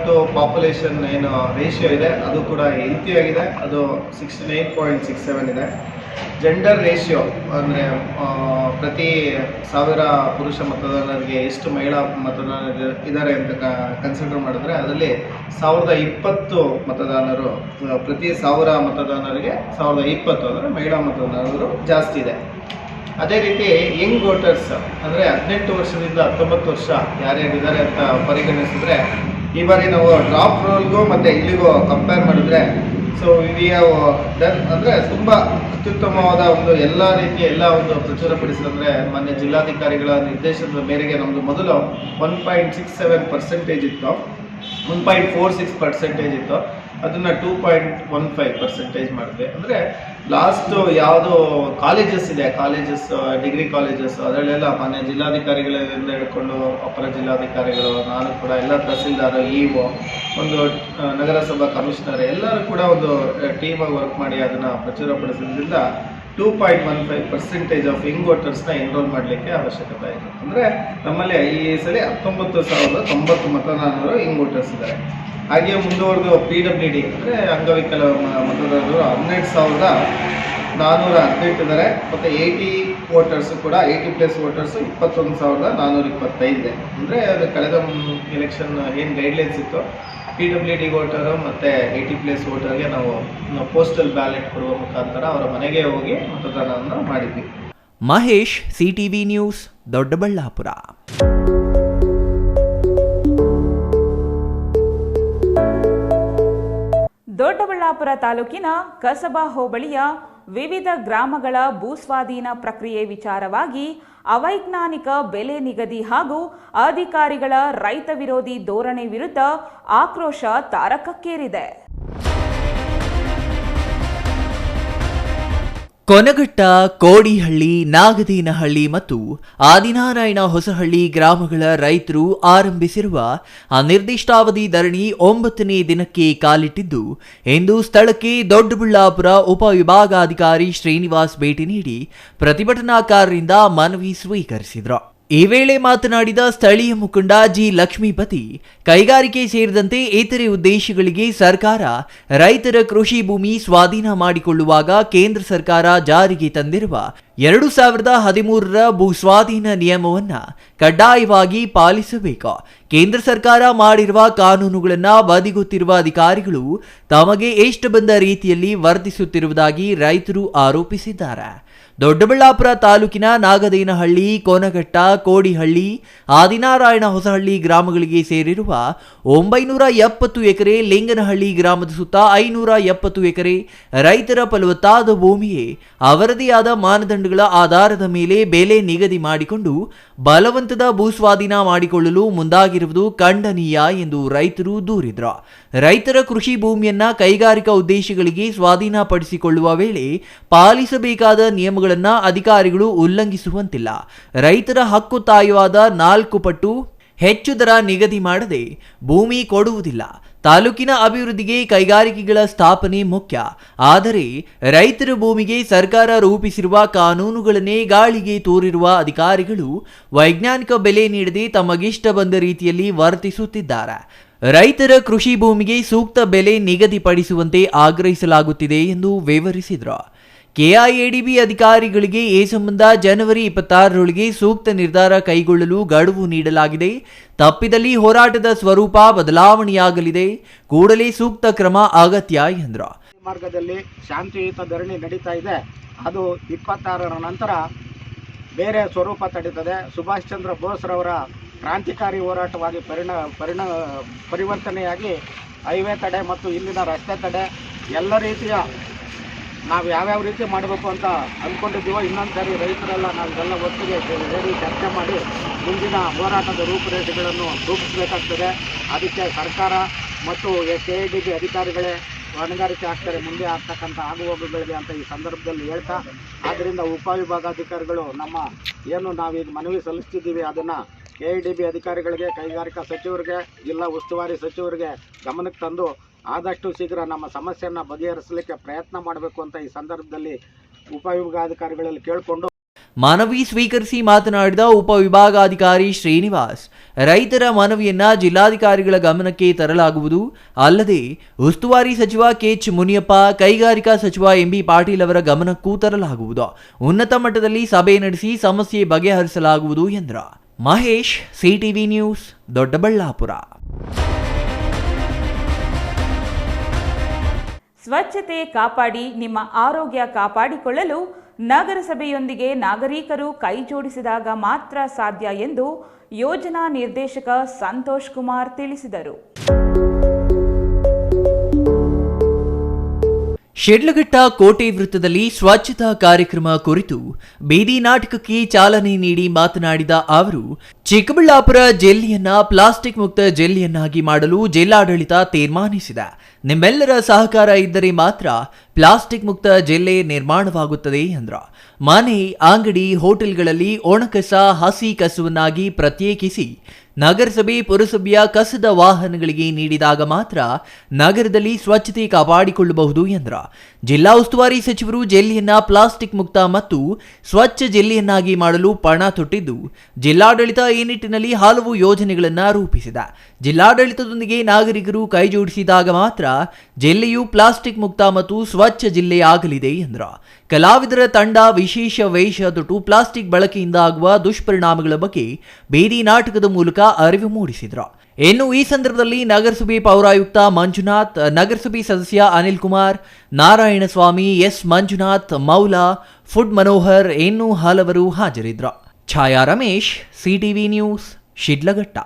ಟು ಪಾಪ್ಯುಲೇಷನ್ ಏನು ರೇಷಿಯೋ ಇದೆ ಅದು ಕೂಡ ಹೆಲ್ತಿ ಆಗಿದೆ, ಅದು 69.67 ಇದೆ. ಜೆಂಡರ್ ರೇಷಿಯೋ ಅಂದರೆ ಪ್ರತಿ 1000 ಪುರುಷ ಮತದಾರರಿಗೆ ಎಷ್ಟು ಮಹಿಳಾ ಮತದಾರರು ಇದ್ದಾರೆ ಅಂತ ಕನ್ಸಿಡರ್ ಮಾಡಿದ್ರೆ ಅದರಲ್ಲಿ 1,020 ಮತದಾರರು ಪ್ರತಿ 1000 ಮತದಾರರಿಗೆ 1,020 ಅಂದರೆ ಮಹಿಳಾ ಮತದಾರರು ಜಾಸ್ತಿ ಇದೆ. ಅದೇ ರೀತಿ ಯಂಗ್ ವೋಟರ್ಸ್ ಅಂದರೆ 18 ವರ್ಷದಿಂದ 19 ವರ್ಷ ಯಾರ್ಯಾರಿದ್ದಾರೆ ಅಂತ ಪರಿಗಣಿಸಿದ್ರೆ ಈ ಬಾರಿ ನಾವು ಡ್ರಾಪ್ ರೋಲ್ಗೂ ಮತ್ತು ಇಲ್ಲಿಗೂ ಕಂಪೇರ್ ಮಾಡಿದ್ರೆ ಸೊ ವಿ ಹ್ಯಾವ್ ಡನ್ ಅಂದರೆ ತುಂಬ ಅತ್ಯುತ್ತಮವಾದ ಒಂದು ಎಲ್ಲ ರೀತಿಯ ಎಲ್ಲ ಒಂದು ಪ್ರಚುರಪಡಿಸಿದ್ರೆ ಮಾನ್ಯ ಜಿಲ್ಲಾಧಿಕಾರಿಗಳ ನಿರ್ದೇಶನದ ಮೇರೆಗೆ ನಮ್ಮದು ಮೊದಲು 1.67% ಇತ್ತು, 1.46% ಇತ್ತು. ಅದನ್ನು 2.15% ಮಾಡಿದೆ. ಅಂದರೆ ಲಾಸ್ಟು ಯಾವುದು ಕಾಲೇಜಸ್ ಇದೆ, ಡಿಗ್ರಿ ಕಾಲೇಜಸ್ ಅದರಲ್ಲೆಲ್ಲ ಮಾನ್ಯ ಜಿಲ್ಲಾಧಿಕಾರಿಗಳಿಂದ ಹಿಡ್ಕೊಂಡು ಅಪರ ಜಿಲ್ಲಾಧಿಕಾರಿಗಳು, ನಾನು ಕೂಡ ಎಲ್ಲ ತಹಸೀಲ್ದಾರ್, ಇಒ, ಒಂದು ನಗರಸಭಾ ಕಮಿಷನರ್ ಎಲ್ಲರೂ ಕೂಡ ಒಂದು ಟೀಮಾಗಿ ವರ್ಕ್ ಮಾಡಿ ಅದನ್ನು ಪ್ರಚುರಪಡಿಸೋದ್ರಿಂದ 2.15% ಆಫ್ ಯಂಗ್ ವೋಟರ್ಸ್ನ ಎನ್ರೋಲ್ ಮಾಡಲಿಕ್ಕೆ ಅವಶ್ಯಕತೆ ಇದೆ. ಅಂದರೆ ನಮ್ಮಲ್ಲಿ ಈ ಸಲ 19,090 ಮತದಾರರು ಯಂಗ್ ವೋಟರ್ಸ್ ಇದ್ದಾರೆ. ಹಾಗೆ ಮುಂದುವರೆದು PWD ಅಂದರೆ ಅಂಗವಿಕಲ ಮತದಾರರು 12,418 ಇದ್ದಾರೆ. ಮತ್ತು 80 ವೋಟರ್ಸು ಕೂಡ 80+ ವೋಟರ್ಸು 21,425 ಇದೆ. ಅಂದರೆ ಅದು ಕಳೆದ ಎಲೆಕ್ಷನ್ ಏನು ಗೈಡ್ಲೈನ್ಸ್ ಇತ್ತು PWD ವೋಟರು ಮತ್ತು 80+ ವೋಟರ್ಗೆ ನಾವು ಪೋಸ್ಟಲ್ ಬ್ಯಾಲೆಟ್ ಕೊಡುವ ಮುಖಾಂತರ ಅವರ ಮನೆಗೆ ಹೋಗಿ ಮತದಾನವನ್ನು ಮಾಡಿದ್ವಿ. Mahesh, CTV news, Doddaballapur. ದೊಡ್ಡಬಳ್ಳಾಪುರ ತಾಲೂಕಿನ ಕಸಬಾ ಹೋಬಳಿಯ ವಿವಿಧ ಗ್ರಾಮಗಳ ಭೂಸ್ವಾಧೀನ ಪ್ರಕ್ರಿಯೆ ವಿಚಾರವಾಗಿ ಅವೈಜ್ಞಾನಿಕ ಬೆಲೆ ನಿಗದಿ ಹಾಗೂ ಅಧಿಕಾರಿಗಳ ರೈತ ವಿರೋಧಿ ಧೋರಣೆ ವಿರುದ್ಧ ಆಕ್ರೋಶ ತಾರಕಕ್ಕೇರಿದೆ. ಕೊನಘಟ್ಟ, ಕೋಡಿಹಳ್ಳಿ, ನಾಗದೇನಹಳ್ಳಿ ಮತ್ತು ಆದಿನಾರಾಯಣ ಹೊಸಹಳ್ಳಿ ಗ್ರಾಮಗಳ ರೈತರು ಆರಂಭಿಸಿರುವ ಅನಿರ್ದಿಷ್ಟಾವಧಿ ಧರಣಿ 9ನೇ ದಿನಕ್ಕೆ ಕಾಲಿಟ್ಟಿದ್ದು, ಇಂದು ಸ್ಥಳಕ್ಕೆ ದೊಡ್ಡಬಳ್ಳಾಪುರ ಉಪವಿಭಾಗಾಧಿಕಾರಿ ಶ್ರೀನಿವಾಸ್ ಭೇಟಿ ನೀಡಿ ಪ್ರತಿಭಟನಾಕಾರರಿಂದ ಮನವಿ ಸ್ವೀಕರಿಸಿದರು. ಈ ವೇಳೆ ಮಾತನಾಡಿದ ಸ್ಥಳೀಯ ಮುಖಂಡ ಜಿ ಲಕ್ಷ್ಮೀಪತಿ, ಕೈಗಾರಿಕೆ ಸೇರಿದಂತೆ ಇತರೆ ಉದ್ದೇಶಗಳಿಗೆ ಸರ್ಕಾರ ರೈತರ ಕೃಷಿ ಭೂಮಿ ಸ್ವಾಧೀನ ಮಾಡಿಕೊಳ್ಳುವಾಗ ಕೇಂದ್ರ ಸರ್ಕಾರ ಜಾರಿಗೆ ತಂದಿರುವ 2013ರ ಭೂಸ್ವಾಧೀನ ನಿಯಮವನ್ನು ಕಡ್ಡಾಯವಾಗಿ ಪಾಲಿಸಬೇಕು. ಕೇಂದ್ರ ಸರ್ಕಾರ ಮಾಡಿರುವ ಕಾನೂನುಗಳನ್ನು ಬದಿಗೊತ್ತಿರುವ ಅಧಿಕಾರಿಗಳು ತಮಗೆ ಇಷ್ಟ ಬಂದ ರೀತಿಯಲ್ಲಿ ವರ್ತಿಸುತ್ತಿರುವುದಾಗಿ ರೈತರು ಆರೋಪಿಸಿದ್ದಾರೆ. ದೊಡ್ಡಬಳ್ಳಾಪುರ ತಾಲೂಕಿನ ನಾಗದೇನಹಳ್ಳಿ, ಕೋನಘಟ್ಟ, ಕೋಡಿಹಳ್ಳಿ, ಆದಿನಾರಾಯಣ ಹೊಸಹಳ್ಳಿ ಗ್ರಾಮಗಳಿಗೆ ಸೇರಿರುವ 970 ಎಕರೆ, ಲಿಂಗನಹಳ್ಳಿ ಗ್ರಾಮದ ಸುತ್ತ 570 ಎಕರೆ ರೈತರ ಫಲವತ್ತಾದ ಭೂಮಿಯೇ ಅವರದೇ ಆದ ಮಾನದಂಡಗಳ ಆಧಾರದ ಮೇಲೆ ಬೆಲೆ ನಿಗದಿ ಮಾಡಿಕೊಂಡು ಬಲವಂತದ ಭೂಸ್ವಾಧೀನ ಮಾಡಿಕೊಳ್ಳಲು ಮುಂದಾಗಿರುವುದು ಖಂಡನೀಯ ಎಂದು ರೈತರು ದೂರಿದರು. ರೈತರ ಕೃಷಿ ಭೂಮಿಯನ್ನ ಕೈಗಾರಿಕಾ ಉದ್ದೇಶಗಳಿಗೆ ಸ್ವಾಧೀನಪಡಿಸಿಕೊಳ್ಳುವ ವೇಳೆ ಪಾಲಿಸಬೇಕಾದ ನಿಯಮಗಳನ್ನು ಅಧಿಕಾರಿಗಳು ಉಲ್ಲಂಘಿಸುವಂತಿಲ್ಲ. ರೈತರ ಹಕ್ಕುತ್ತಾಯವಾದ 4 ಪಟ್ಟು ಹೆಚ್ಚು ದರ ನಿಗದಿ ಮಾಡದೆ ಭೂಮಿ ಕೊಡುವುದಿಲ್ಲ. ತಾಲೂಕಿನ ಅಭಿವೃದ್ಧಿಗೆ ಕೈಗಾರಿಕೆಗಳ ಸ್ಥಾಪನೆ ಮುಖ್ಯ. ಆದರೆ ರೈತರ ಭೂಮಿಗೆ ಸರ್ಕಾರ ರೂಪಿಸಿರುವ ಕಾನೂನುಗಳನ್ನೇ ಗಾಳಿಗೆ ತೂರಿರುವ ಅಧಿಕಾರಿಗಳು ವೈಜ್ಞಾನಿಕ ಬೆಲೆ ನೀಡದೆ ತಮಗಿಷ್ಟ ಬಂದ ರೀತಿಯಲ್ಲಿ ವರ್ತಿಸುತ್ತಿದ್ದಾರೆ. ರೈತರ ಕೃಷಿ ಭೂಮಿಗೆ ಸೂಕ್ತ ಬೆಲೆ ನಿಗದಿಪಡಿಸುವಂತೆ ಆಗ್ರಹಿಸಲಾಗುತ್ತಿದೆ ಎಂದು ವಿವರಿಸಿದರು. ಕೆಐಎಡಿಬಿ ಅಧಿಕಾರಿಗಳಿಗೆ ಈ ಸಂಬಂಧ ಜನವರಿ 26ರೊಳಗೆ ಸೂಕ್ತ ನಿರ್ಧಾರ ಕೈಗೊಳ್ಳಲು ಗಡುವು ನೀಡಲಾಗಿದೆ. ತಪ್ಪಿದಲ್ಲಿ ಹೋರಾಟದ ಸ್ವರೂಪ ಬದಲಾವಣೆಯಾಗಲಿದೆ. ಕೂಡಲೇ ಸೂಕ್ತ ಕ್ರಮ ಅಗತ್ಯ ಎಂದರು. ಮಾರ್ಗದಲ್ಲಿ ಶಾಂತಿಯುತ ಧರಣಿ ನಡೀತಾ ಇದೆ. ಅದು 26ರ ನಂತರ ಬೇರೆ ಸ್ವರೂಪ ತಡೀತದೆ. ಸುಭಾಷ್ ಚಂದ್ರ ಬೋಸ್ರವರ ಕ್ರಾಂತಿಕಾರಿ ಹೋರಾಟವಾಗಿ ಪರಿವರ್ತನೆಯಾಗಿ ಹೈವೇ ತಡೆ ಮತ್ತು ಇಲ್ಲಿನ ರಸ್ತೆ ತಡೆ ಎಲ್ಲ ರೀತಿಯ ನಾವು ಯಾವ್ಯಾವ ರೀತಿ ಮಾಡಬೇಕು ಅಂತ ಅಂದ್ಕೊಂಡಿದ್ದೀವೋ ಇನ್ನೊಂದು ಸಾರಿ ರೈತರೆಲ್ಲ ನಾವೆಲ್ಲ ಒಟ್ಟಿಗೆ ಸೇರಿ ಚರ್ಚೆ ಮಾಡಿ ಮುಂದಿನ ಹೋರಾಟದ ರೂಪುರೇಷೆಗಳನ್ನು ರೂಪಿಸಬೇಕಾಗ್ತದೆ. ಅದಕ್ಕೆ ಸರ್ಕಾರ ಮತ್ತು ಕೆಐಡಿಬಿ ಅಧಿಕಾರಿಗಳೇ ಹೊಣೆಗಾರಿಕೆ ಆಗ್ತಾರೆ ಮುಂದೆ ಆಗ್ತಕ್ಕಂಥ ಆಗುಹೋಗುಗಳಿಗೆ ಅಂತ ಈ ಸಂದರ್ಭದಲ್ಲಿ ಹೇಳ್ತಾ, ಆದ್ದರಿಂದ ಉಪವಿಭಾಗಾಧಿಕಾರಿಗಳು ನಮ್ಮ ಏನು ನಾವೀಗ ಮನವಿ ಸಲ್ಲಿಸ್ತಿದ್ದೀವಿ ಅದನ್ನು ಕೆಐಡಿಬಿ ಅಧಿಕಾರಿಗಳಿಗೆ, ಕೈಗಾರಿಕಾ ಸಚಿವರಿಗೆ, ಜಿಲ್ಲಾ ಉಸ್ತುವಾರಿ ಸಚಿವರಿಗೆ ಗಮನಕ್ಕೆ ತಂದು ಆದಷ್ಟು ಶೀಘ್ರ ನಮ್ಮ ಸಮಸ್ಯೆಯನ್ನು ಬಗೆಹರಿಸಲಿಕ್ಕೆ ಪ್ರಯತ್ನ ಮಾಡಬೇಕು ಅಂತ ಈ ಸಂದರ್ಭದಲ್ಲಿ ಉಪವಿಭಾಗಾಧಿಕಾರಿಗಳಲ್ಲಿ ಕೇಳಿಕೊಂಡು ಮನವಿ ಸ್ವೀಕರಿಸಿ ಮಾತನಾಡಿದ ಉಪವಿಭಾಗಾಧಿಕಾರಿ ಶ್ರೀನಿವಾಸ್, ರೈತರ ಮನವಿಯನ್ನ ಜಿಲ್ಲಾಧಿಕಾರಿಗಳ ಗಮನಕ್ಕೆ ತರಲಾಗುವುದು. ಅಲ್ಲದೆ ಉಸ್ತುವಾರಿ ಸಚಿವ ಕೆಎಚ್ ಮುನಿಯಪ್ಪ, ಕೈಗಾರಿಕಾ ಸಚಿವ ಎಂಬಿ ಪಾಟೀಲ್ ಅವರ ಗಮನಕ್ಕೂ ತರಲಾಗುವುದು. ಉನ್ನತ ಮಟ್ಟದಲ್ಲಿ ಸಭೆ ನಡೆಸಿ ಸಮಸ್ಯೆ ಬಗೆಹರಿಸಲಾಗುವುದು ಎಂದರು. Mahesh, CTV news, Doddaballapur. ಸ್ವಚ್ಛತೆ ಕಾಪಾಡಿ ನಿಮ್ಮ ಆರೋಗ್ಯ ಕಾಪಾಡಿಕೊಳ್ಳಲು ನಗರಸಭೆಯೊಂದಿಗೆ ನಾಗರಿಕರು ಕೈ ಜೋಡಿಸಿದಾಗ ಮಾತ್ರ ಸಾಧ್ಯ ಎಂದು ಯೋಜನಾ ನಿರ್ದೇಶಕ ಸಂತೋಷ್ ಕುಮಾರ್ ತಿಳಿಸಿದರು. ಶಿಡ್ಲಘಟ್ಟ ಕೋಟೆ ವೃತ್ತದಲ್ಲಿ ಸ್ವಚ್ಛತಾ ಕಾರ್ಯಕ್ರಮ ಕುರಿತು ಬೀದಿ ನಾಟಕಕ್ಕೆ ಚಾಲನೆ ನೀಡಿ ಮಾತನಾಡಿದ ಅವರು, ಚಿಕ್ಕಬಳ್ಳಾಪುರ ಜಿಲ್ಲೆಯನ್ನ ಪ್ಲಾಸ್ಟಿಕ್ ಮುಕ್ತ ಜಿಲ್ಲೆಯನ್ನಾಗಿ ಮಾಡಲು ಜಿಲ್ಲಾಡಳಿತ ತೀರ್ಮಾನಿಸಿದೆ. ನಿಮ್ಮೆಲ್ಲರ ಸಹಕಾರ ಇದ್ದರೆ ಮಾತ್ರ ಪ್ಲಾಸ್ಟಿಕ್ ಮುಕ್ತ ಜಿಲ್ಲೆ ನಿರ್ಮಾಣವಾಗುತ್ತದೆ ಎಂದರು. ಮನೆ, ಅಂಗಡಿ, ಹೋಟೆಲ್ಗಳಲ್ಲಿ ಒಣಕಸ, ಹಸಿ ಕಸವನ್ನಾಗಿ ಪ್ರತ್ಯೇಕಿಸಿ ನಗರಸಭೆ, ಪುರಸಭೆಯ ಕಸದ ವಾಹನಗಳಿಗೆ ನೀಡಿದಾಗ ಮಾತ್ರ ನಗರದಲ್ಲಿ ಸ್ವಚ್ಛತೆ ಕಾಪಾಡಿಕೊಳ್ಳಬಹುದು ಎಂದರು. ಜಿಲ್ಲಾ ಉಸ್ತುವಾರಿ ಸಚಿವರು ಜಿಲ್ಲೆಯನ್ನ ಪ್ಲಾಸ್ಟಿಕ್ ಮುಕ್ತ ಮತ್ತು ಸ್ವಚ್ಛ ಜಿಲ್ಲೆಯನ್ನಾಗಿ ಮಾಡಲು ಪಣ ತೊಟ್ಟಿದ್ದು, ಜಿಲ್ಲಾಡಳಿತ ಈ ನಿಟ್ಟಿನಲ್ಲಿ ಹಲವು ಯೋಜನೆಗಳನ್ನು ರೂಪಿಸಿದೆ. ಜಿಲ್ಲಾಡಳಿತದೊಂದಿಗೆ ನಾಗರಿಕರು ಕೈ ಜೋಡಿಸಿದಾಗ ಮಾತ್ರ ಜಿಲ್ಲೆಯು ಪ್ಲಾಸ್ಟಿಕ್ ಮುಕ್ತ ಮತ್ತು ಸ್ವಚ್ಛ ಜಿಲ್ಲೆಯಾಗಲಿದೆ ಎಂದರು. ಕಲಾವಿದರ ತಂಡ ವಿಶೇಷ ವೇಷ ತೊಟ್ಟು ಪ್ಲಾಸ್ಟಿಕ್ ಬಳಕೆಯಿಂದ ಆಗುವ ದುಷ್ಪರಿಣಾಮಗಳ ಬಗ್ಗೆ ಬೀದಿ ನಾಟಕದ ಮೂಲಕ ಅರಿವು ಮೂಡಿಸಿದರು. ಇನ್ನು ಈ ಸಂದರ್ಭದಲ್ಲಿ ನಗರಸಭೆ ಪೌರಾಯುಕ್ತ ಮಂಜುನಾಥ್, ನಗರಸಭೆ ಸದಸ್ಯ ಅನಿಲ್ ಕುಮಾರ್, ನಾರಾಯಣಸ್ವಾಮಿ, ಎಸ್ ಮಂಜುನಾಥ್, ಮೌಲಾ, ಫುಡ್ ಮನೋಹರ್ ಇನ್ನೂ ಹಲವರು ಹಾಜರಿದ್ದರು. ಛಾಯಾ ರಮೇಶ್, ಸಿಟಿವಿ ನ್ಯೂಸ್, ಶಿಡ್ಲಘಟ್ಟ.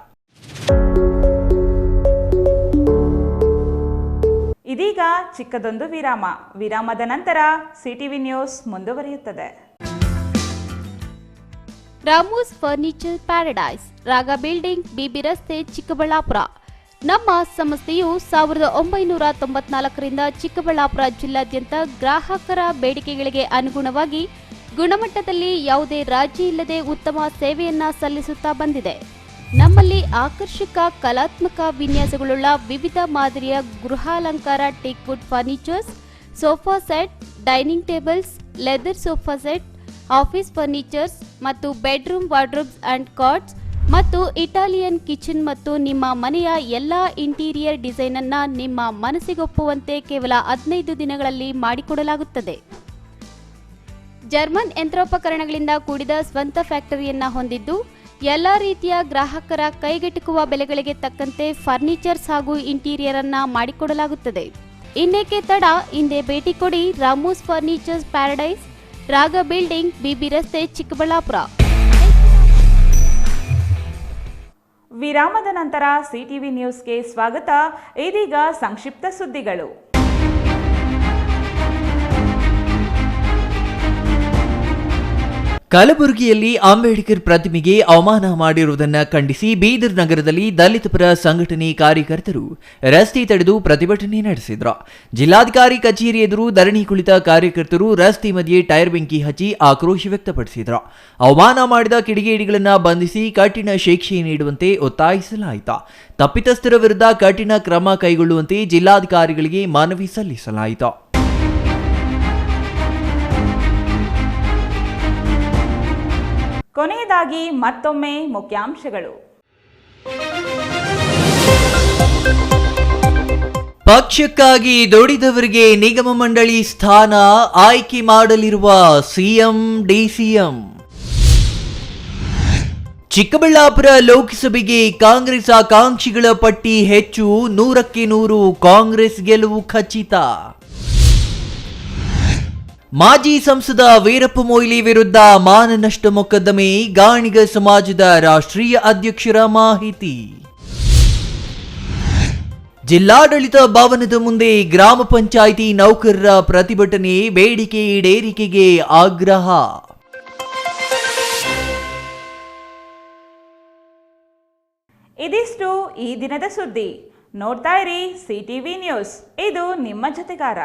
ಇದೀಗ ಚಿಕ್ಕದೊಂದು ವಿರಾಮ. ವಿರಾಮದ ನಂತರ ಸಿಟಿವಿ ನ್ಯೂಸ್ ಮುಂದುವರಿಯುತ್ತದೆ. ರಾಮೂಸ್ ಫರ್ನಿಚರ್ ಪ್ಯಾರಡೈಸ್, ರಾಗ ಬಿಲ್ಡಿಂಗ್, ಬಿಬಿ ರಸ್ತೆ, ಚಿಕ್ಕಬಳ್ಳಾಪುರ. ನಮ್ಮ ಸಂಸ್ಥೆಯು 1994ರಿಂದ ಚಿಕ್ಕಬಳ್ಳಾಪುರ ಜಿಲ್ಲಾದ್ಯಂತ ಗ್ರಾಹಕರ ಬೇಡಿಕೆಗಳಿಗೆ ಅನುಗುಣವಾಗಿ ಗುಣಮಟ್ಟದಲ್ಲಿ ಯಾವುದೇ ರಾಜಿ ಇಲ್ಲದೆ ಉತ್ತಮ ಸೇವೆಯನ್ನ ಸಲ್ಲಿಸುತ್ತಾ ಬಂದಿದೆ. ನಮ್ಮಲ್ಲಿ ಆಕರ್ಷಕ ಕಲಾತ್ಮಕ ವಿನ್ಯಾಸಗಳುಳ್ಳ ವಿವಿಧ ಮಾದರಿಯ ಗೃಹಾಲಂಕಾರ teak wood furnitures, sofa set, dining tables, leather sofa set, office furnitures ಮತ್ತು ಬೆಡ್ರೂಮ್ ವಾರ್ಡ್ರೋಬ್ಸ್ ಅಂಡ್ ಕಾಟ್ಸ್ ಮತ್ತು ಇಟಾಲಿಯನ್ ಕಿಚನ್ ಮತ್ತು ನಿಮ್ಮ ಮನೆಯ ಎಲ್ಲ ಇಂಟೀರಿಯರ್ ಡಿಸೈನ್ ಅನ್ನ ನಿಮ್ಮ ಮನಸ್ಸಿಗೊಪ್ಪುವಂತೆ ಕೇವಲ 15 ದಿನಗಳಲ್ಲಿ ಮಾಡಿಕೊಡಲಾಗುತ್ತದೆ. ಜರ್ಮನ್ ಯಂತ್ರೋಪಕರಣಗಳಿಂದ ಕೂಡಿದ ಸ್ವಂತ ಫ್ಯಾಕ್ಟರಿಯನ್ನ ಹೊಂದಿದ್ದು ಎಲ್ಲ ರೀತಿಯ ಗ್ರಾಹಕರ ಕೈಗೆಟುಕುವ ಬೆಲೆಗಳಿಗೆ ತಕ್ಕಂತೆ ಫರ್ನಿಚರ್ಸ್ ಹಾಗೂ ಇಂಟೀರಿಯರ್ ಅನ್ನ ಮಾಡಿಕೊಡಲಾಗುತ್ತದೆ. ಇನ್ನೇಕೆ ತಡ, ಹಿಂದೆ ಭೇಟಿ ಕೊಡಿ ರಾಮೂಸ್ ಫರ್ನಿಚರ್ಸ್ ಪ್ಯಾರಡೈಸ್, ರಾಗ ಬಿಲ್ಡಿಂಗ್, ಬಿಬಿ ರಸ್ತೆ, ಚಿಕ್ಕಬಳ್ಳಾಪುರ. ವಿರಾಮದ ನಂತರ ಸಿಟಿವಿ ನ್ಯೂಸ್ಗೆ ಸ್ವಾಗತ. ಇದೀಗ ಸಂಕ್ಷಿಪ್ತ ಸುದ್ದಿಗಳು. ಕಲಬುರಗಿಯಲ್ಲಿ ಅಂಬೇಡ್ಕರ್ ಪ್ರತಿಮೆಗೆ ಅವಮಾನ ಮಾಡಿರುವುದನ್ನು ಖಂಡಿಸಿ ಬೀದರ್ ನಗರದಲ್ಲಿ ದಲಿತ ಪರ ಸಂಘಟನೆ ಕಾರ್ಯಕರ್ತರು ರಸ್ತೆ ತಡೆದು ಪ್ರತಿಭಟನೆ ನಡೆಸಿದ್ರು. ಜಿಲ್ಲಾಧಿಕಾರಿ ಕಚೇರಿ ಎದುರು ಧರಣಿ ಕುಳಿತ ಕಾರ್ಯಕರ್ತರು ರಸ್ತೆ ಮಧ್ಯೆ ಟೈರ್ ಬೆಂಕಿ ಹಚ್ಚಿ ಆಕ್ರೋಶ ವ್ಯಕ್ತಪಡಿಸಿದ್ರು. ಅವಮಾನ ಮಾಡಿದ ಕಿಡಿಗೇಡಿಗಳನ್ನು ಬಂಧಿಸಿ ಕಠಿಣ ಶಿಕ್ಷೆ ನೀಡುವಂತೆ ಒತ್ತಾಯಿಸಲಾಯಿತು. ತಪ್ಪಿತಸ್ಥರ ವಿರುದ್ಧ ಕಠಿಣ ಕ್ರಮ ಕೈಗೊಳ್ಳುವಂತೆ ಜಿಲ್ಲಾಧಿಕಾರಿಗಳಿಗೆ ಮನವಿ ಸಲ್ಲಿಸಲಾಯಿತು. ಕೊನೆಯದಾಗಿ ಮತ್ತೊಮ್ಮೆ ಮುಖ್ಯಾಂಶಗಳು. ಪಕ್ಷಕ್ಕಾಗಿ ದುಡಿದವರಿಗೆ ನಿಗಮ ಮಂಡಳಿ ಸ್ಥಾನ ಆಯ್ಕೆ ಮಾಡಲಿರುವ ಸಿಎಂ ಡಿಸಿಎಂ. ಚಿಕ್ಕಬಳ್ಳಾಪುರ ಲೋಕಸಭೆಗೆ ಕಾಂಗ್ರೆಸ್ ಆಕಾಂಕ್ಷಿಗಳ ಪಟ್ಟಿ ಹೆಚ್ಚು, 100ಕ್ಕೆ 100 ಕಾಂಗ್ರೆಸ್ ಗೆಲುವು ಖಚಿತ. ಮಾಜಿ ಸಂಸದ ವೀರಪ್ಪ ಮೊಯ್ಲಿ ವಿರುದ್ಧ ಮಾನನಷ್ಟ ಮೊಕದ್ದಮೆ, ಗಾಣಿಗ ಸಮಾಜದ ರಾಷ್ಟ್ರೀಯ ಅಧ್ಯಕ್ಷರ ಮಾಹಿತಿ. ಜಿಲ್ಲಾಡಳಿತ ಭವನದ ಮುಂದೆ ಗ್ರಾಮ ಪಂಚಾಯಿತಿ ನೌಕರರ ಪ್ರತಿಭಟನೆ, ಬೇಡಿಕೆ ಈಡೇರಿಕೆಗೆ ಆಗ್ರಹ. ಇದಿಷ್ಟು ಈ ದಿನದ ಸುದ್ದಿ. ನೋಡ್ತಾ ಇರಿ ಸಿಟಿವಿ ನ್ಯೂಸ್, ಇದು ನಿಮ್ಮ ಜೊತೆಗಾರ.